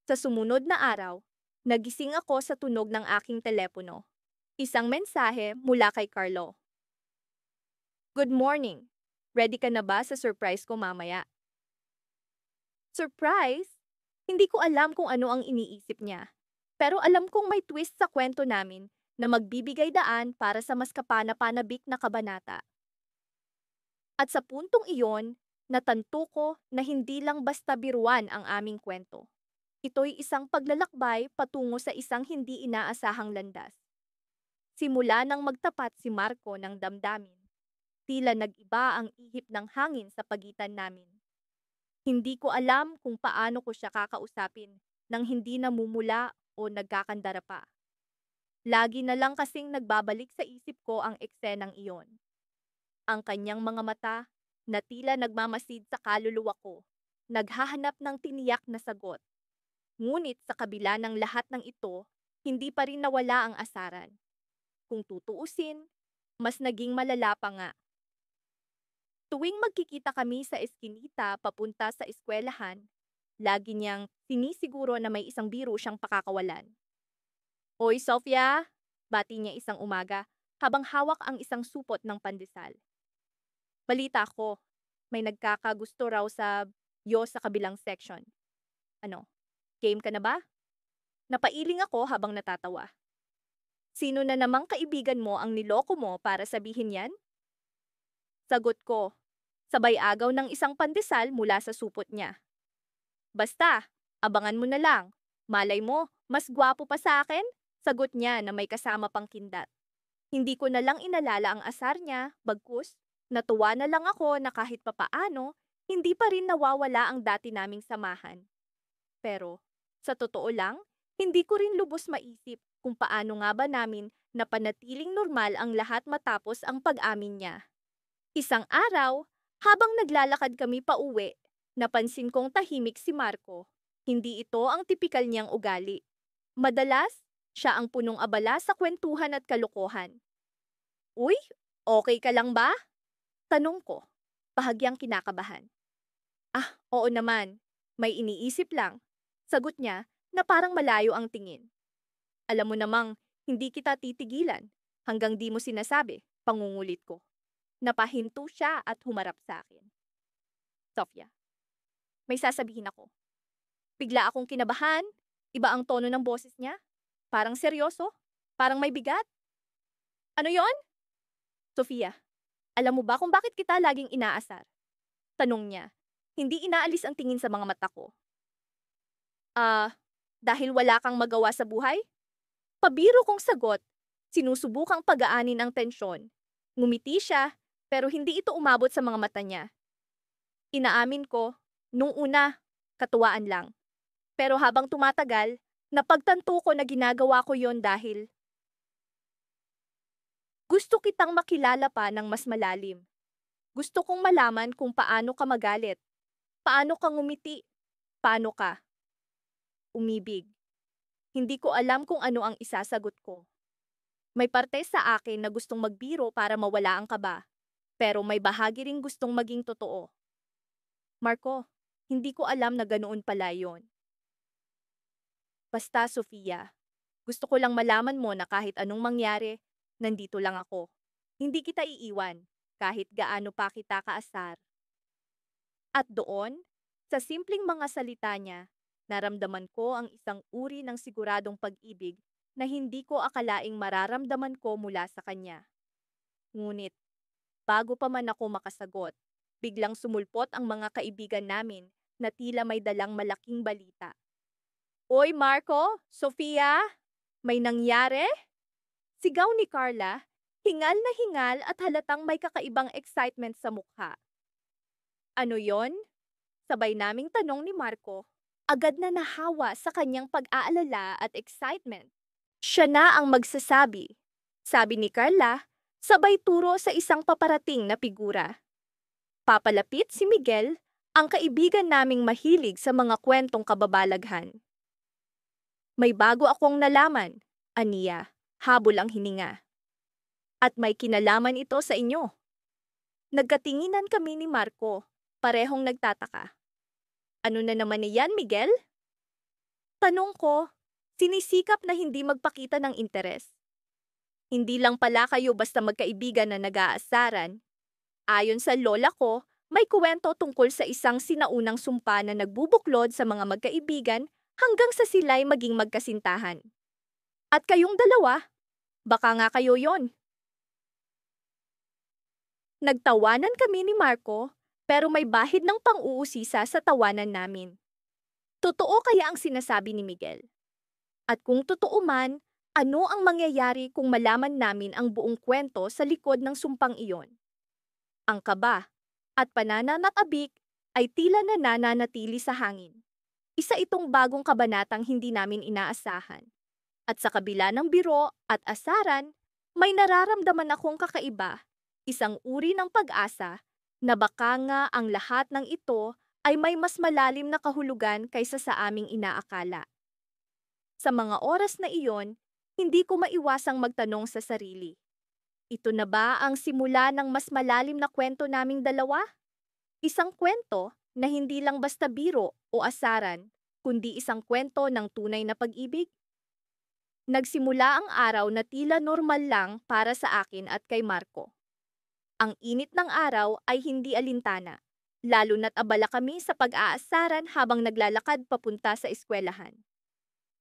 Sa sumunod na araw, nagising ako sa tunog ng aking telepono. Isang mensahe mula kay Carlo. Good morning. Ready ka na ba sa surprise ko mamaya? Surprise? Hindi ko alam kung ano ang iniisip niya. Pero alam kong may twist sa kwento namin na magbibigay daan para sa mas kapana-panabik na kabanata. At sa puntong iyon, natanto ko na hindi lang basta biruan ang aming kwento. Ito'y isang paglalakbay patungo sa isang hindi inaasahang landas. Simula nang magtapat si Marco ng damdamin, tila nag-iba ang ihip ng hangin sa pagitan namin. Hindi ko alam kung paano ko siya kakausapin nang hindi namumula o nagkakandara pa. Lagi na lang kasing nagbabalik sa isip ko ang eksenang iyon. Ang kanyang mga mata na tila nagmamasid sa kaluluwa ko, naghahanap ng tiniyak na sagot. Ngunit sa kabila ng lahat ng ito, hindi pa rin nawala ang asaran. Kung tutuusin, mas naging malala pa nga. Tuwing magkikita kami sa eskinita papunta sa eskwelahan, lagi niyang sinisiguro na may isang biro siyang pakakawalan. Oy, Sofia! Bati niya isang umaga habang hawak ang isang supot ng pandesal. Balita ko, may nagkakagusto raw sa sa kabilang section. Ano, game ka na ba? Napailing ako habang natatawa. Sino na namang kaibigan mo ang niloko mo para sabihin yan? Sagot ko, sabay agaw ng isang pandesal mula sa supot niya. Basta, abangan mo na lang. Malay mo, mas gwapo pa sa akin? Sagot niya na may kasama pang kindat. Hindi ko na lang inalala ang asar niya, bagkus, natuwa na lang ako na kahit papaano, hindi pa rin nawawala ang dati naming samahan. Pero, sa totoo lang, hindi ko rin lubos maisip kung paano nga ba namin napanatiling normal ang lahat matapos ang pag-amin niya. Isang araw, habang naglalakad kami pauwi, napansin kong tahimik si Marco. Hindi ito ang tipikal niyang ugali. Madalas, siya ang punong abala sa kwentuhan at kalokohan. Uy, okay ka lang ba? Tanong ko, bahagyang kinakabahan. Ah, oo naman. May iniisip lang. Sagot niya na parang malayo ang tingin. Alam mo namang, hindi kita titigilan. Hanggang di mo sinasabi, pangungulit ko. Napahinto siya at humarap sa akin. Sofia, may sasabihin ako. Bigla akong kinabahan. Iba ang tono ng boses niya. Parang seryoso. Parang may bigat. Ano yon? Sofia, alam mo ba kung bakit kita laging inaasar? Tanong niya. Hindi inaalis ang tingin sa mga mata ko. Dahil wala kang magawa sa buhay? Pabiro kong sagot, sinusubukang pagaanin ang tensyon. Ngumiti siya, pero hindi ito umabot sa mga mata niya. Inaamin ko, nung una, katuwaan lang. Pero habang tumatagal, napagtanto ko na ginagawa ko yon dahil gusto kitang makilala pa ng mas malalim. Gusto kong malaman kung paano ka magalit, paano ka ngumiti, paano ka umibig. Hindi ko alam kung ano ang isasagot ko. May parte sa akin na gustong magbiro para mawala ang kaba, pero may bahagi ring gustong maging totoo. Marco, hindi ko alam na ganoon pala yon. Basta, Sofia, gusto ko lang malaman mo na kahit anong mangyari, nandito lang ako. Hindi kita iiwan, kahit gaano pa kita kaasar. At doon, sa simpleng mga salita niya, naramdaman ko ang isang uri ng siguradong pag-ibig na hindi ko akalaing mararamdaman ko mula sa kanya. Ngunit, bago pa man ako makasagot, biglang sumulpot ang mga kaibigan namin na tila may dalang malaking balita. Oy Marco, Sofia, may nangyari? Sigaw ni Carla, hingal na hingal at halatang may kakaibang excitement sa mukha. Ano yon? Sabay naming tanong ni Marco, agad na nahawa sa kanyang pag-aalala at excitement. Siya na ang magsasabi, sabi ni Carla, sabay turo sa isang paparating na figura. Papalapit si Miguel, ang kaibigan naming mahilig sa mga kwentong kababalaghan. May bago akong nalaman, aniya, habol ang hininga. At may kinalaman ito sa inyo. Nagkatinginan kami ni Marco, parehong nagtataka. Ano na naman iyan, Miguel? Tanong ko, sinisikap na hindi magpakita ng interes. Hindi lang pala kayo basta magkaibigan na nag-aasaran. Ayon sa lola ko, may kwento tungkol sa isang sinaunang sumpa na nagbubuklod sa mga magkaibigan hanggang sa sila'y maging magkasintahan. At kayong dalawa, baka nga kayo yon. Nagtawanan kami ni Marco, pero may bahid ng pang-uusisa sa tawanan namin. Totoo kaya ang sinasabi ni Miguel? At kung totoo man, ano ang mangyayari kung malaman namin ang buong kwento sa likod ng sumpang iyon? Ang kaba at panananatabik ay tila nananatili sa hangin. Isa itong bagong kabanatang hindi namin inaasahan. At sa kabila ng biro at asaran, may nararamdaman akong kakaiba, isang uri ng pag-asa na baka nga ang lahat ng ito ay may mas malalim na kahulugan kaysa sa aming inaakala. Sa mga oras na iyon, hindi ko maiwasang magtanong sa sarili. Ito na ba ang simula ng mas malalim na kwento naming dalawa? Isang kwento na hindi lang basta biro o asaran, kundi isang kwento ng tunay na pag-ibig? Nagsimula ang araw na tila normal lang para sa akin at kay Marco. Ang init ng araw ay hindi alintana, lalo na't abala kami sa pag-aasaran habang naglalakad papunta sa eskwelahan.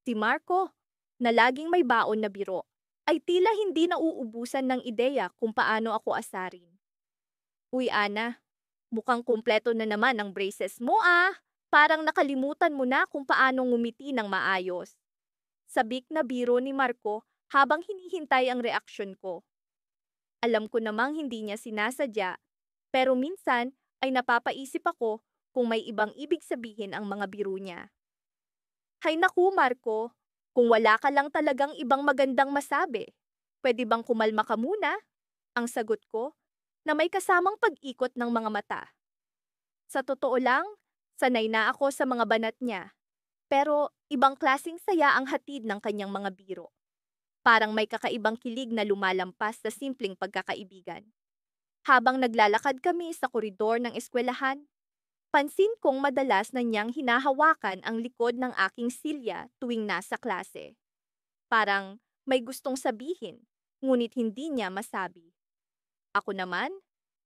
Si Marco, na laging may baon na biro, ay tila hindi nauubusan ng ideya kung paano ako asarin. Uy Ana, Mukhang kumpleto na naman ang braces mo ah. Parang nakalimutan mo na kung paano ngumiti ng maayos. Sabik na biro ni Marco habang hinihintay ang reaksyon ko. Alam ko namang hindi niya sinasadya, pero minsan ay napapaisip ako kung may ibang ibig sabihin ang mga biro niya. Hay naku Marco, kung wala ka lang talagang ibang magandang masabi, pwede bang kumalma ka muna? Ang sagot ko, na may kasamang pag-ikot ng mga mata. Sa totoo lang, sanay na ako sa mga banat niya. Pero ibang klasing saya ang hatid ng kanyang mga biro. Parang may kakaibang kilig na lumalampas sa simpleng pagkakaibigan. Habang naglalakad kami sa koridor ng eskwelahan, pansin kong madalas na niyang hinahawakan ang likod ng aking silya tuwing nasa klase. Parang may gustong sabihin, ngunit hindi niya masabi. Ako naman,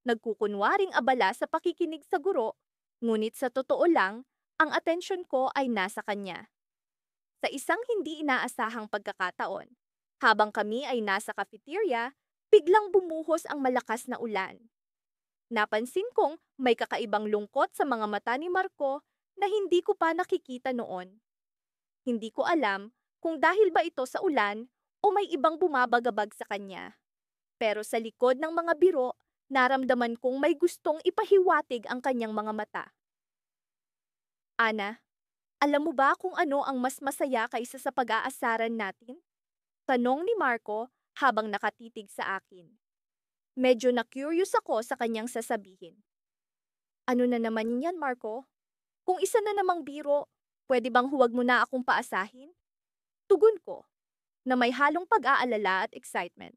nagkukunwaring abala sa pakikinig sa guro, ngunit sa totoo lang, ang atensyon ko ay nasa kanya. Sa isang hindi inaasahang pagkakataon, habang kami ay nasa cafeteria, biglang bumuhos ang malakas na ulan. Napansin kong may kakaibang lungkot sa mga mata ni Marco na hindi ko pa nakikita noon. Hindi ko alam kung dahil ba ito sa ulan o may ibang bumabagabag sa kanya. Pero sa likod ng mga biro, naramdaman kong may gustong ipahiwatig ang kanyang mga mata. Ana, alam mo ba kung ano ang mas masaya kaysa sa pag-aasaran natin? Tanong ni Marco habang nakatitig sa akin. Medyo na-curious ako sa kanyang sasabihin. Ano na naman yan, Marco? Kung isa na namang biro, pwede bang huwag mo na akong paasahin? Tugon ko, na may halong pag-aalala at excitement.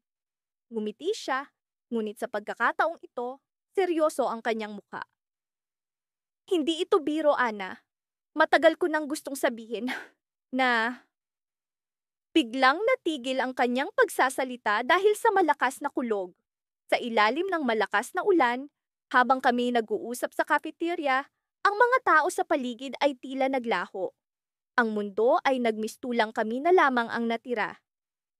Ngumiti siya, ngunit sa pagkakataong ito, seryoso ang kanyang mukha. Hindi ito biro, Ana. Matagal ko nang gustong sabihin na biglang natigil ang kanyang pagsasalita dahil sa malakas na kulog. Sa ilalim ng malakas na ulan, habang kami nag-uusap sa cafeteria, ang mga tao sa paligid ay tila naglaho. Ang mundo ay nagmistulang kami na lamang ang natira.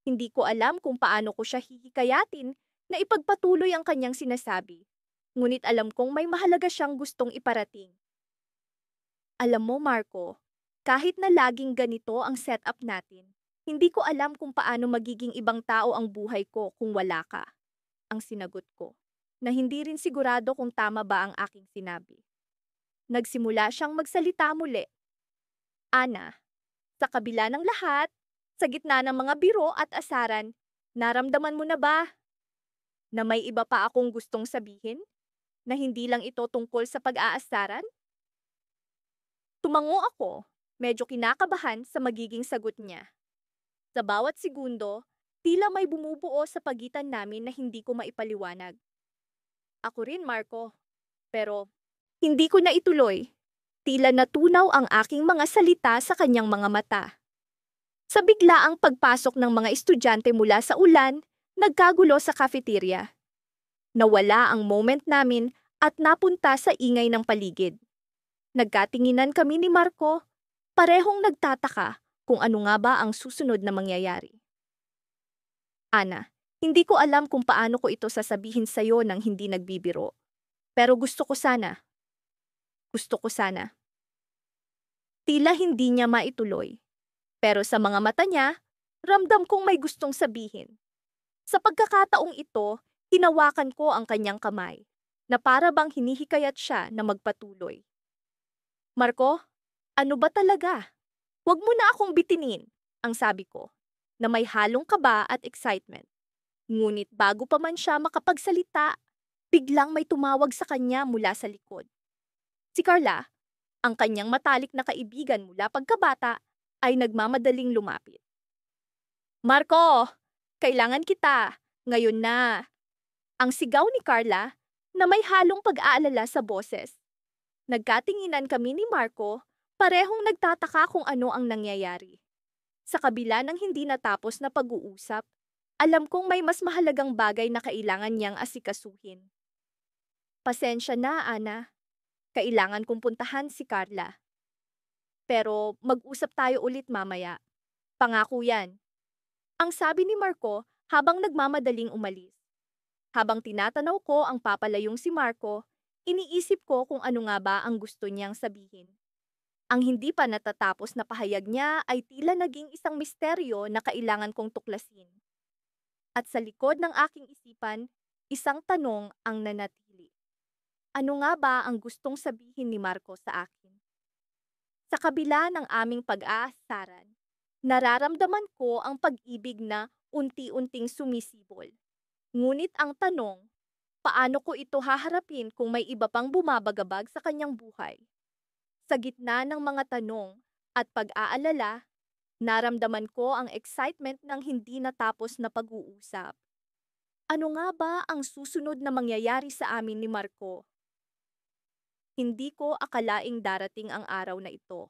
Hindi ko alam kung paano ko siya hihikayatin na ipagpatuloy ang kanyang sinasabi. Ngunit alam kong may mahalaga siyang gustong iparating. Alam mo, Marco, kahit na laging ganito ang setup natin, hindi ko alam kung paano magiging ibang tao ang buhay ko kung wala ka. Ang sinagot ko, na hindi rin sigurado kung tama ba ang aking sinabi. Nagsimula siyang magsalita muli. Ana, sa kabila ng lahat, sa gitna ng mga biro at asaran, naramdaman mo na ba na may iba pa akong gustong sabihin? Na hindi lang ito tungkol sa pag-aasaran? Tumango ako, medyo kinakabahan sa magiging sagot niya. Sa bawat segundo, tila may bumubuo sa pagitan namin na hindi ko maipaliwanag. Ako rin, Marco. Pero hindi ko na ituloy. Tila natunaw ang aking mga salita sa kanyang mga mata. Sa biglaang pagpasok ng mga estudyante mula sa ulan, nagkagulo sa cafeteria. Nawala ang moment namin at napunta sa ingay ng paligid. Nagkatinginan kami ni Marco, parehong nagtataka kung ano nga ba ang susunod na mangyayari. Ana, hindi ko alam kung paano ko ito sasabihin sa'yo nang hindi nagbibiro. Pero gusto ko sana. Tila hindi niya maituloy. Pero sa mga mata niya, ramdam kong may gustong sabihin. Sa pagkakataong ito, hinawakan ko ang kanyang kamay, na para bang hinihikayat siya na magpatuloy. Marco, ano ba talaga? Huwag mo na akong bitinin, ang sabi ko, na may halong kaba at excitement. Ngunit bago pa man siya makapagsalita, biglang may tumawag sa kanya mula sa likod. Si Carla, ang kanyang matalik na kaibigan mula pagkabata, ay nagmamadaling lumapit. Marco, kailangan kita, ngayon na. Ang sigaw ni Carla na may halong pag-aalala sa boses. Nagkatinginan kami ni Marco, parehong nagtataka kung ano ang nangyayari. Sa kabila ng hindi natapos na pag-uusap, alam kong may mas mahalagang bagay na kailangan niyang asikasuhin. Pasensya na, Ana. Kailangan kong puntahan si Carla. Pero mag-usap tayo ulit mamaya. Pangako yan. Ang sabi ni Marco habang nagmamadaling umalis. Habang tinatanaw ko ang papalayong si Marco, Iniisip ko kung ano nga ba ang gusto niyang sabihin. Ang hindi pa natatapos na pahayag niya ay tila naging isang misteryo na kailangan kong tuklasin. At sa likod ng aking isipan, isang tanong ang nanatili. Ano nga ba ang gustong sabihin ni Marco sa akin? Sa kabila ng aming pag-aasaran, nararamdaman ko ang pag-ibig na unti-unting sumisibol. Ngunit ang tanong, paano ko ito haharapin kung may iba pang bumabagabag sa kanyang buhay? Sa gitna ng mga tanong at pag-aalala, naramdaman ko ang excitement ng hindi natapos na pag-uusap. Ano nga ba ang susunod na mangyayari sa amin ni Marco? Hindi ko akalaing darating ang araw na ito.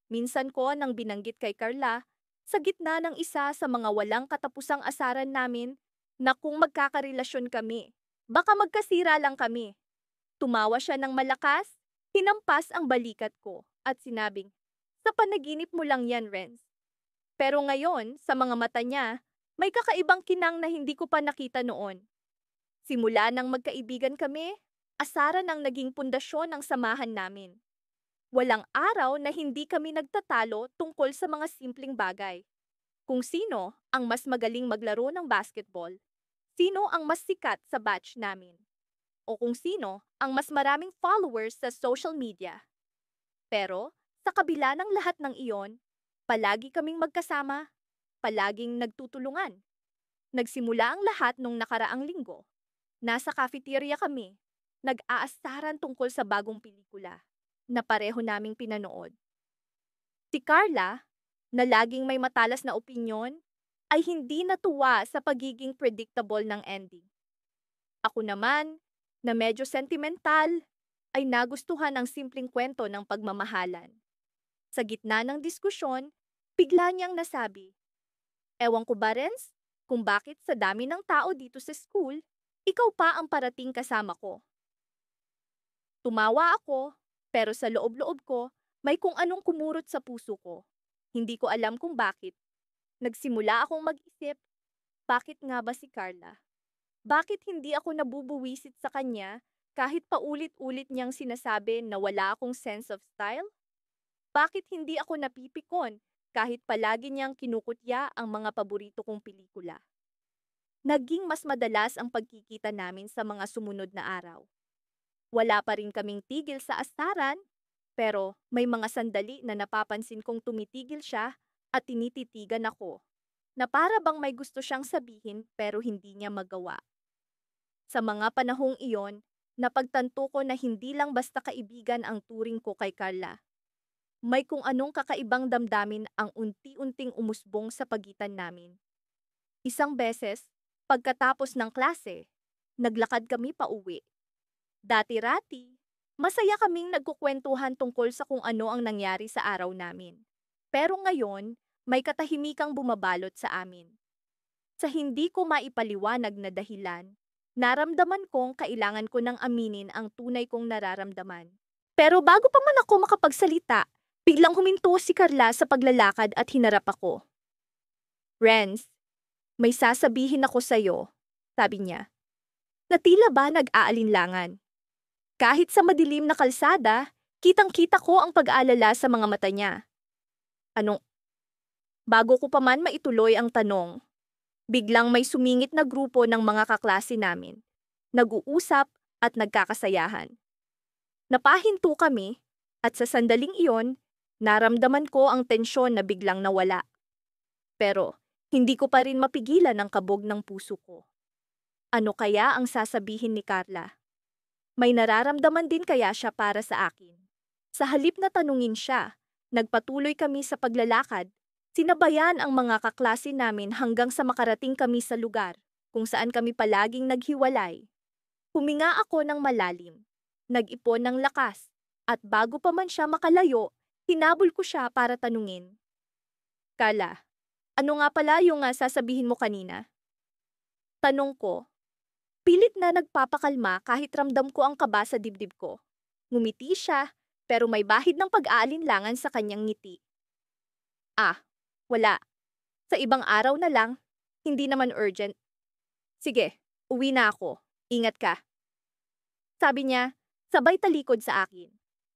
Minsan ko nang binanggit kay Carla, sa gitna ng isa sa mga walang katapusang asaran namin, na kung magkakarelasyon kami, baka magkasira lang kami. Tumawa siya ng malakas, hinampas ang balikat ko, at sinabing, sa panaginip mo lang yan, Renz. Pero ngayon, sa mga mata niya, may kakaibang kinang na hindi ko pa nakita noon. Simula nang magkaibigan kami, asaran ang naging pundasyon ng samahan namin. Walang araw na hindi kami nagtatalo tungkol sa mga simpleng bagay. Kung sino ang mas magaling maglaro ng basketball, sino ang mas sikat sa batch namin, o kung sino ang mas maraming followers sa social media. Pero, sa kabila ng lahat ng iyon, palagi kaming magkasama, palaging nagtutulungan. Nagsimula ang lahat nung nakaraang linggo. Nasa cafeteria kami, nag-aasaran tungkol sa bagong pelikula na pareho naming pinanood. Si Carla, na laging may matalas na opinyon, ay hindi natuwa sa pagiging predictable ng ending. Ako naman, na medyo sentimental, ay nagustuhan ang simpleng kwento ng pagmamahalan. Sa gitna ng diskusyon, bigla niyang nasabi, ewan ko ba, Renz, kung bakit sa dami ng tao dito sa school, ikaw pa ang parating kasama ko. Tumawa ako, pero sa loob-loob ko, may kung anong kumurot sa puso ko. Hindi ko alam kung bakit. Nagsimula akong mag-isip, bakit nga ba si Carla? Bakit hindi ako nabubuwisit sa kanya kahit paulit-ulit niyang sinasabi na wala akong sense of style? Bakit hindi ako napipikon kahit palagi niyang kinukutya ang mga paborito kong pelikula? Naging mas madalas ang pagkikita namin sa mga sumunod na araw. Wala pa rin kaming tigil sa asaran, pero may mga sandali na napapansin kong tumitigil siya at tinititigan ako, na para bang may gusto siyang sabihin pero hindi niya magawa. Sa mga panahong iyon, napagtanto ko na hindi lang basta kaibigan ang turing ko kay Carla. May kung anong kakaibang damdamin ang unti-unting umusbong sa pagitan namin. Isang beses, pagkatapos ng klase, naglakad kami pauwi. Dati-rati, masaya kaming nagkukwentuhan tungkol sa kung ano ang nangyari sa araw namin. Pero ngayon, may katahimikang bumabalot sa amin. Sa hindi ko maipaliwanag na dahilan, naramdaman kong kailangan ko nang aminin ang tunay kong nararamdaman. Pero bago pa man ako makapagsalita, biglang huminto si Carla sa paglalakad at hinarap ako. Renz, may sasabihin ako sa'yo, sabi niya, na tila ba nag-aalinlangan. Kahit sa madilim na kalsada, kitang-kita ko ang pag-aalala sa mga mata niya. Anong? Bago ko pa man maituloy ang tanong, biglang may sumingit na grupo ng mga kaklase namin. Nag-uusap at nagkakasayahan. Napahinto kami at sa sandaling iyon, naramdaman ko ang tensyon na biglang nawala. Pero hindi ko pa rin mapigilan ang kabog ng puso ko. Ano kaya ang sasabihin ni Carla? May nararamdaman din kaya siya para sa akin? Sa halip na tanungin siya, nagpatuloy kami sa paglalakad. Sinabayan ang mga kaklase namin hanggang sa makarating kami sa lugar kung saan kami palaging naghiwalay. Huminga ako ng malalim, nag-ipon ng lakas, at bago pa man siya makalayo, hinabol ko siya para tanungin. Carla, ano nga pala yung sasabihin mo kanina? Tanong ko. Pilit na nagpapakalma kahit ramdam ko ang kaba sa dibdib ko. Ngumiti siya, pero may bahid ng pag-aalinlangan sa kanyang ngiti. Wala. Sa ibang araw na lang, hindi naman urgent. Sige, uwi na ako. Ingat ka. Sabi niya, sabay talikod sa akin.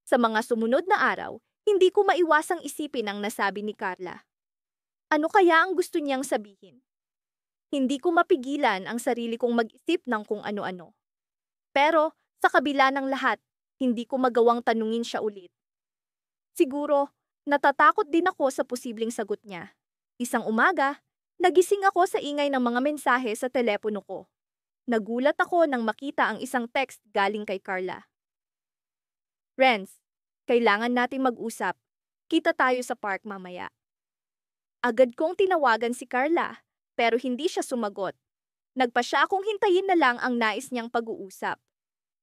Sa mga sumunod na araw, hindi ko maiwasang isipin ang nasabi ni Carla. Ano kaya ang gusto niyang sabihin? Hindi ko mapigilan ang sarili kong mag-isip ng kung ano-ano. Pero, sa kabila ng lahat, hindi ko magawang tanungin siya ulit. Siguro, natatakot din ako sa posibleng sagot niya. Isang umaga, nagising ako sa ingay ng mga mensahe sa telepono ko. Nagulat ako nang makita ang isang text galing kay Carla. Renz, kailangan nating mag-usap. Kita tayo sa park mamaya. Agad kong tinawagan si Carla, pero hindi siya sumagot. Nagpa siya akong hintayin na lang ang nais niyang pag-uusap.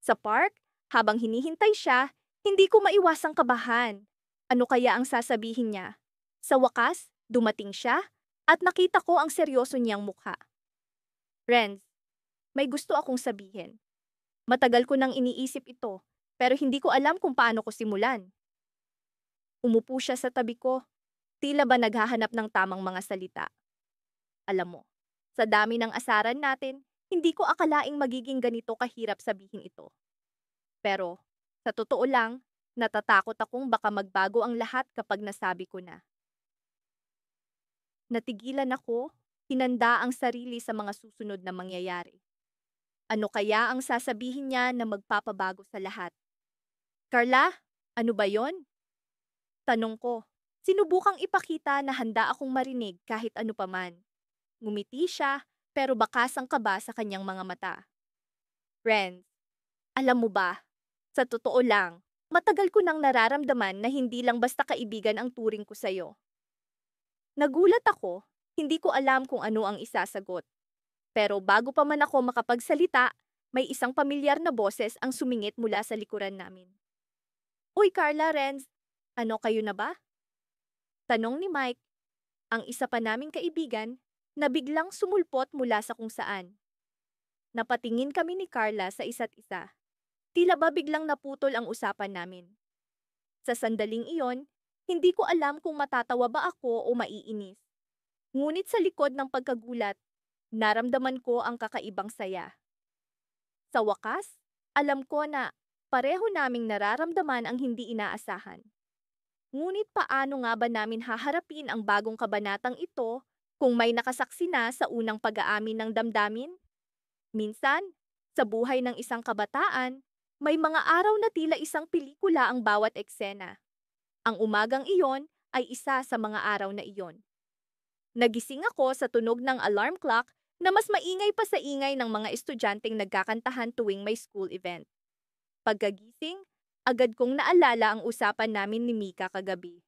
Sa park, habang hinihintay siya, hindi ko maiwasang kabahan. Ano kaya ang sasabihin niya? Sa wakas, dumating siya at nakita ko ang seryoso niyang mukha. Renz, may gusto akong sabihin. Matagal ko nang iniisip ito, pero hindi ko alam kung paano ko simulan. Umupo siya sa tabi ko, tila ba naghahanap ng tamang mga salita. Alam mo, sa dami ng asaran natin, hindi ko akalaing magiging ganito kahirap sabihin ito. Pero, sa totoo lang, natatakot akong baka magbago ang lahat kapag nasabi ko na. Natigilan ako, hinanda ang sarili sa mga susunod na mangyayari. Ano kaya ang sasabihin niya na magpapabago sa lahat? Carla, ano ba yon? Tanong ko. Sinubukang ipakita na handa akong marinig kahit ano paman. Ngumiti siya, pero bakas ang kaba sa kanyang mga mata. Renz, alam mo ba, sa totoo lang, matagal ko nang nararamdaman na hindi lang basta kaibigan ang turing ko sa'yo. Nagulat ako, hindi ko alam kung ano ang isasagot. Pero bago pa man ako makapagsalita, may isang pamilyar na boses ang sumingit mula sa likuran namin. Uy Carla, Renz, ano kayo na ba? Tanong ni Mike, ang isa pa naming kaibigan, na biglang sumulpot mula sa kung saan. Napatingin kami ni Carla sa isa't isa. Tila ba biglang naputol ang usapan namin. Sa sandaling iyon, hindi ko alam kung matatawa ba ako o maiinis. Ngunit sa likod ng pagkagulat, naramdaman ko ang kakaibang saya. Sa wakas, alam ko na pareho naming nararamdaman ang hindi inaasahan. Ngunit paano nga ba namin haharapin ang bagong kabanatang ito kung may nakasaksi na sa unang pag-aamin ng damdamin? Minsan, sa buhay ng isang kabataan, may mga araw na tila isang pelikula ang bawat eksena. Ang umagang iyon ay isa sa mga araw na iyon. Nagising ako sa tunog ng alarm clock na mas maingay pa sa ingay ng mga estudyanteng nagkakantahan tuwing may school event. Pagkagising, agad kong naalala ang usapan namin ni Mika kagabi.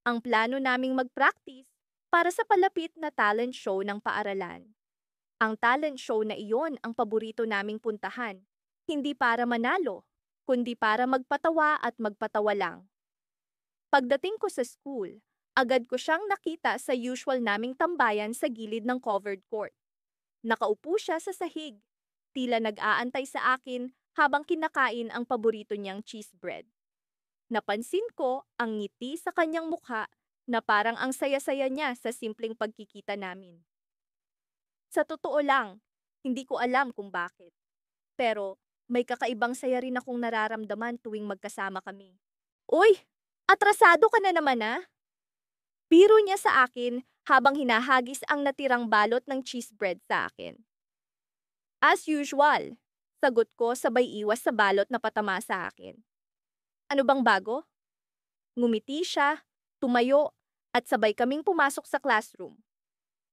Ang plano naming mag-practice para sa palapit na talent show ng paaralan. Ang talent show na iyon ang paborito naming puntahan, hindi para manalo, kundi para magpatawa at magpatawa lang. Pagdating ko sa school, agad ko siyang nakita sa usual naming tambayan sa gilid ng covered court. Nakaupo siya sa sahig, tila nag-aantay sa akin habang kinakain ang paborito niyang cheese bread. Napansin ko ang ngiti sa kanyang mukha na parang ang saya-saya niya sa simpleng pagkikita namin. Sa totoo lang, hindi ko alam kung bakit. Pero may kakaibang saya rin akong nararamdaman tuwing magkasama kami. Uy, atrasado ka na naman ah! Biro niya sa akin habang hinahagis ang natirang balot ng cheese bread sa akin. As usual, sagot ko sabay iwas sa balot na patama sa akin. Ano bang bago? Ngumiti siya, tumayo, at sabay kaming pumasok sa classroom.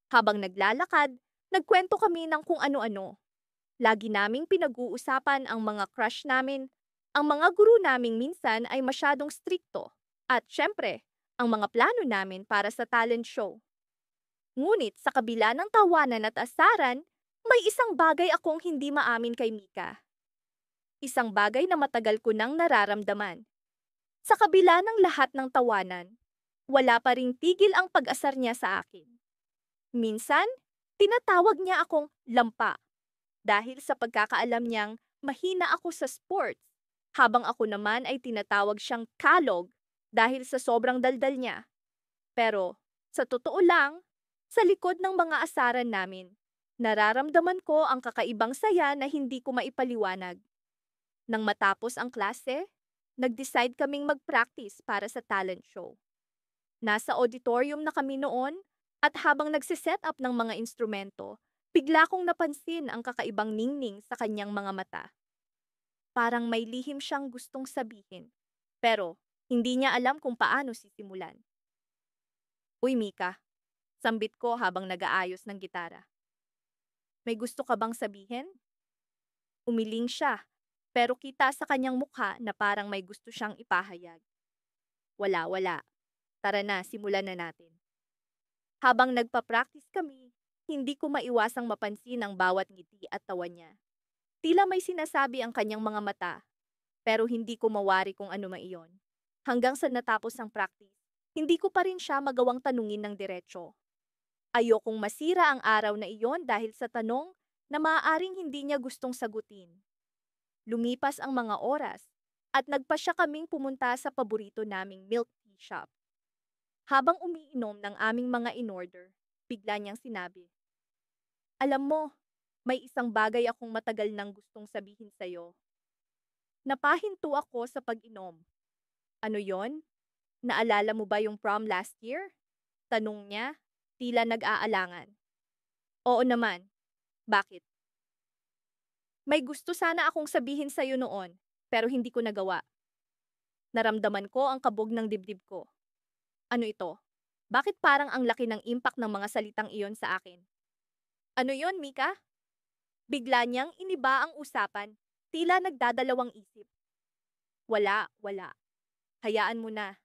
Habang naglalakad, nagkwento kami ng kung ano-ano. Lagi naming pinag-uusapan ang mga crush namin. Ang mga guru naming minsan ay masyadong strikto. At syempre, ang mga plano namin para sa talent show. Ngunit sa kabila ng tawanan at asaran, may isang bagay akong hindi maamin kay Mika. Isang bagay na matagal ko nang nararamdaman. Sa kabila ng lahat ng tawanan, wala pa ring tigil ang pag-asar niya sa akin. Minsan, tinatawag niya akong lampa dahil sa pagkakaalam niyang mahina ako sa sports, habang ako naman ay tinatawag siyang kalog dahil sa sobrang daldal niya. Pero, sa totoo lang, sa likod ng mga asaran namin, nararamdaman ko ang kakaibang saya na hindi ko maipaliwanag. Nang matapos ang klase, nag-decide kaming mag-practice para sa talent show. Nasa auditorium na kami noon at habang nagsiset up ng mga instrumento, bigla kong napansin ang kakaibang ningning sa kanyang mga mata. Parang may lihim siyang gustong sabihin, pero hindi niya alam kung paano sisimulan. Uy Mika, sambit ko habang nag-aayos ng gitara. May gusto ka bang sabihin? Umiling siya, pero kita sa kanyang mukha na parang may gusto siyang ipahayag. Wala. Tara na, simulan na natin. Habang nagpa-practice kami, hindi ko maiwasang mapansin ang bawat ngiti at tawa niya. Tila may sinasabi ang kanyang mga mata, pero hindi ko mawari kung ano man iyon. Hanggang sa natapos ang practice, hindi ko pa rin siya magawang tanungin ng diretso. Ayokong masira ang araw na iyon dahil sa tanong na maaaring hindi niya gustong sagutin. Lumipas ang mga oras at nagpa siya kaming pumunta sa paborito naming milk tea shop. Habang umiinom ng aming mga in-order, bigla niyang sinabi, "Alam mo, may isang bagay akong matagal nang gustong sabihin sa'yo." Napahinto ako sa pag-inom. Ano yon? Naalala mo ba yung prom last year? Tanong niya, tila nag-aalangan. Oo naman. Bakit? May gusto sana akong sabihin sa'yo noon, pero hindi ko nagawa. Naramdaman ko ang kabog ng dibdib ko. Ano ito? Bakit parang ang laki ng impact ng mga salitang iyon sa akin? Ano yon, Mika? Bigla niyang iniba ang usapan, tila nagdadalawang isip. Wala. Hayaan mo na.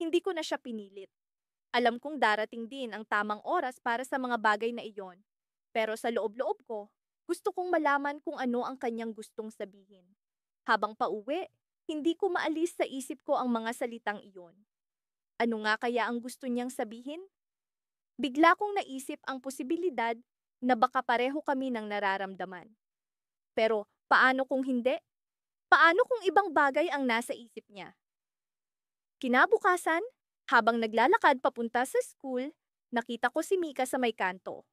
Hindi ko na siya pinilit. Alam kong darating din ang tamang oras para sa mga bagay na iyon. Pero sa loob-loob ko, gusto kong malaman kung ano ang kanyang gustong sabihin. Habang pauwi, hindi ko maalis sa isip ko ang mga salitang iyon. Ano nga kaya ang gusto niyang sabihin? Bigla kong naisip ang posibilidad na baka pareho kami ng nararamdaman. Pero paano kung hindi? Paano kung ibang bagay ang nasa isip niya? Kinabukasan, habang naglalakad papunta sa school, nakita ko si Mika sa may kanto.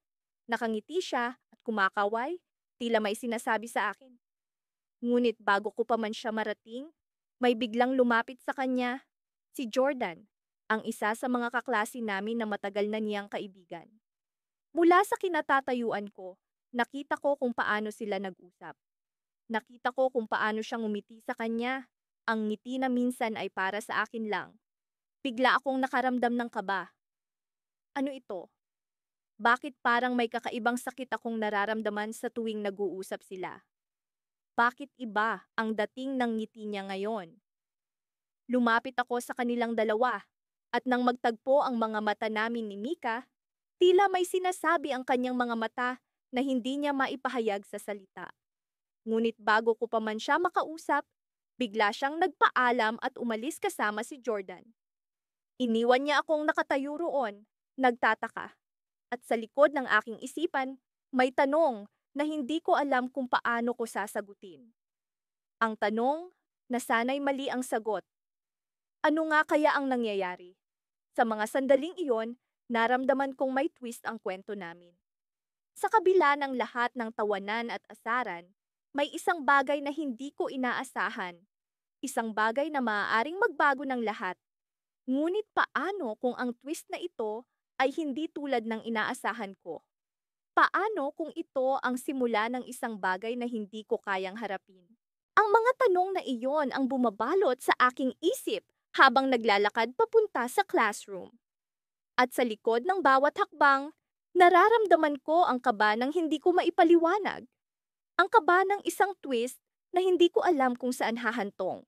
Nakangiti siya at kumakaway, tila may sinasabi sa akin. Ngunit bago ko pa man siya marating, may biglang lumapit sa kanya, si Jordan, ang isa sa mga kaklase namin na matagal na niyang kaibigan. Mula sa kinatatayuan ko, nakita ko kung paano sila nag-usap. Nakita ko kung paano siya ngumiti sa kanya. Ang ngiti na minsan ay para sa akin lang. Bigla akong nakaramdam ng kaba. Ano ito? Bakit parang may kakaibang sakit akong nararamdaman sa tuwing nag-uusap sila? Bakit iba ang dating ng ngiti niya ngayon? Lumapit ako sa kanilang dalawa at nang magtagpo ang mga mata namin ni Mika, tila may sinasabi ang kanyang mga mata na hindi niya maipahayag sa salita. Ngunit bago ko pa man siya makausap, bigla siyang nagpaalam at umalis kasama si Jordan. Iniwan niya akong nakatayo roon, nagtataka. At sa likod ng aking isipan, may tanong na hindi ko alam kung paano ko sasagutin. Ang tanong na sana'y mali ang sagot. Ano nga kaya ang nangyayari? Sa mga sandaling iyon, naramdaman kong may twist ang kwento namin. Sa kabila ng lahat ng tawanan at asaran, may isang bagay na hindi ko inaasahan. Isang bagay na maaaring magbago ng lahat. Ngunit paano kung ang twist na ito ay hindi tulad ng inaasahan ko? Paano kung ito ang simula ng isang bagay na hindi ko kayang harapin? Ang mga tanong na iyon ang bumabalot sa aking isip habang naglalakad papunta sa classroom. At sa likod ng bawat hakbang, nararamdaman ko ang kaba ng hindi ko maipaliwanag. Ang kaba ng isang twist na hindi ko alam kung saan hahantong.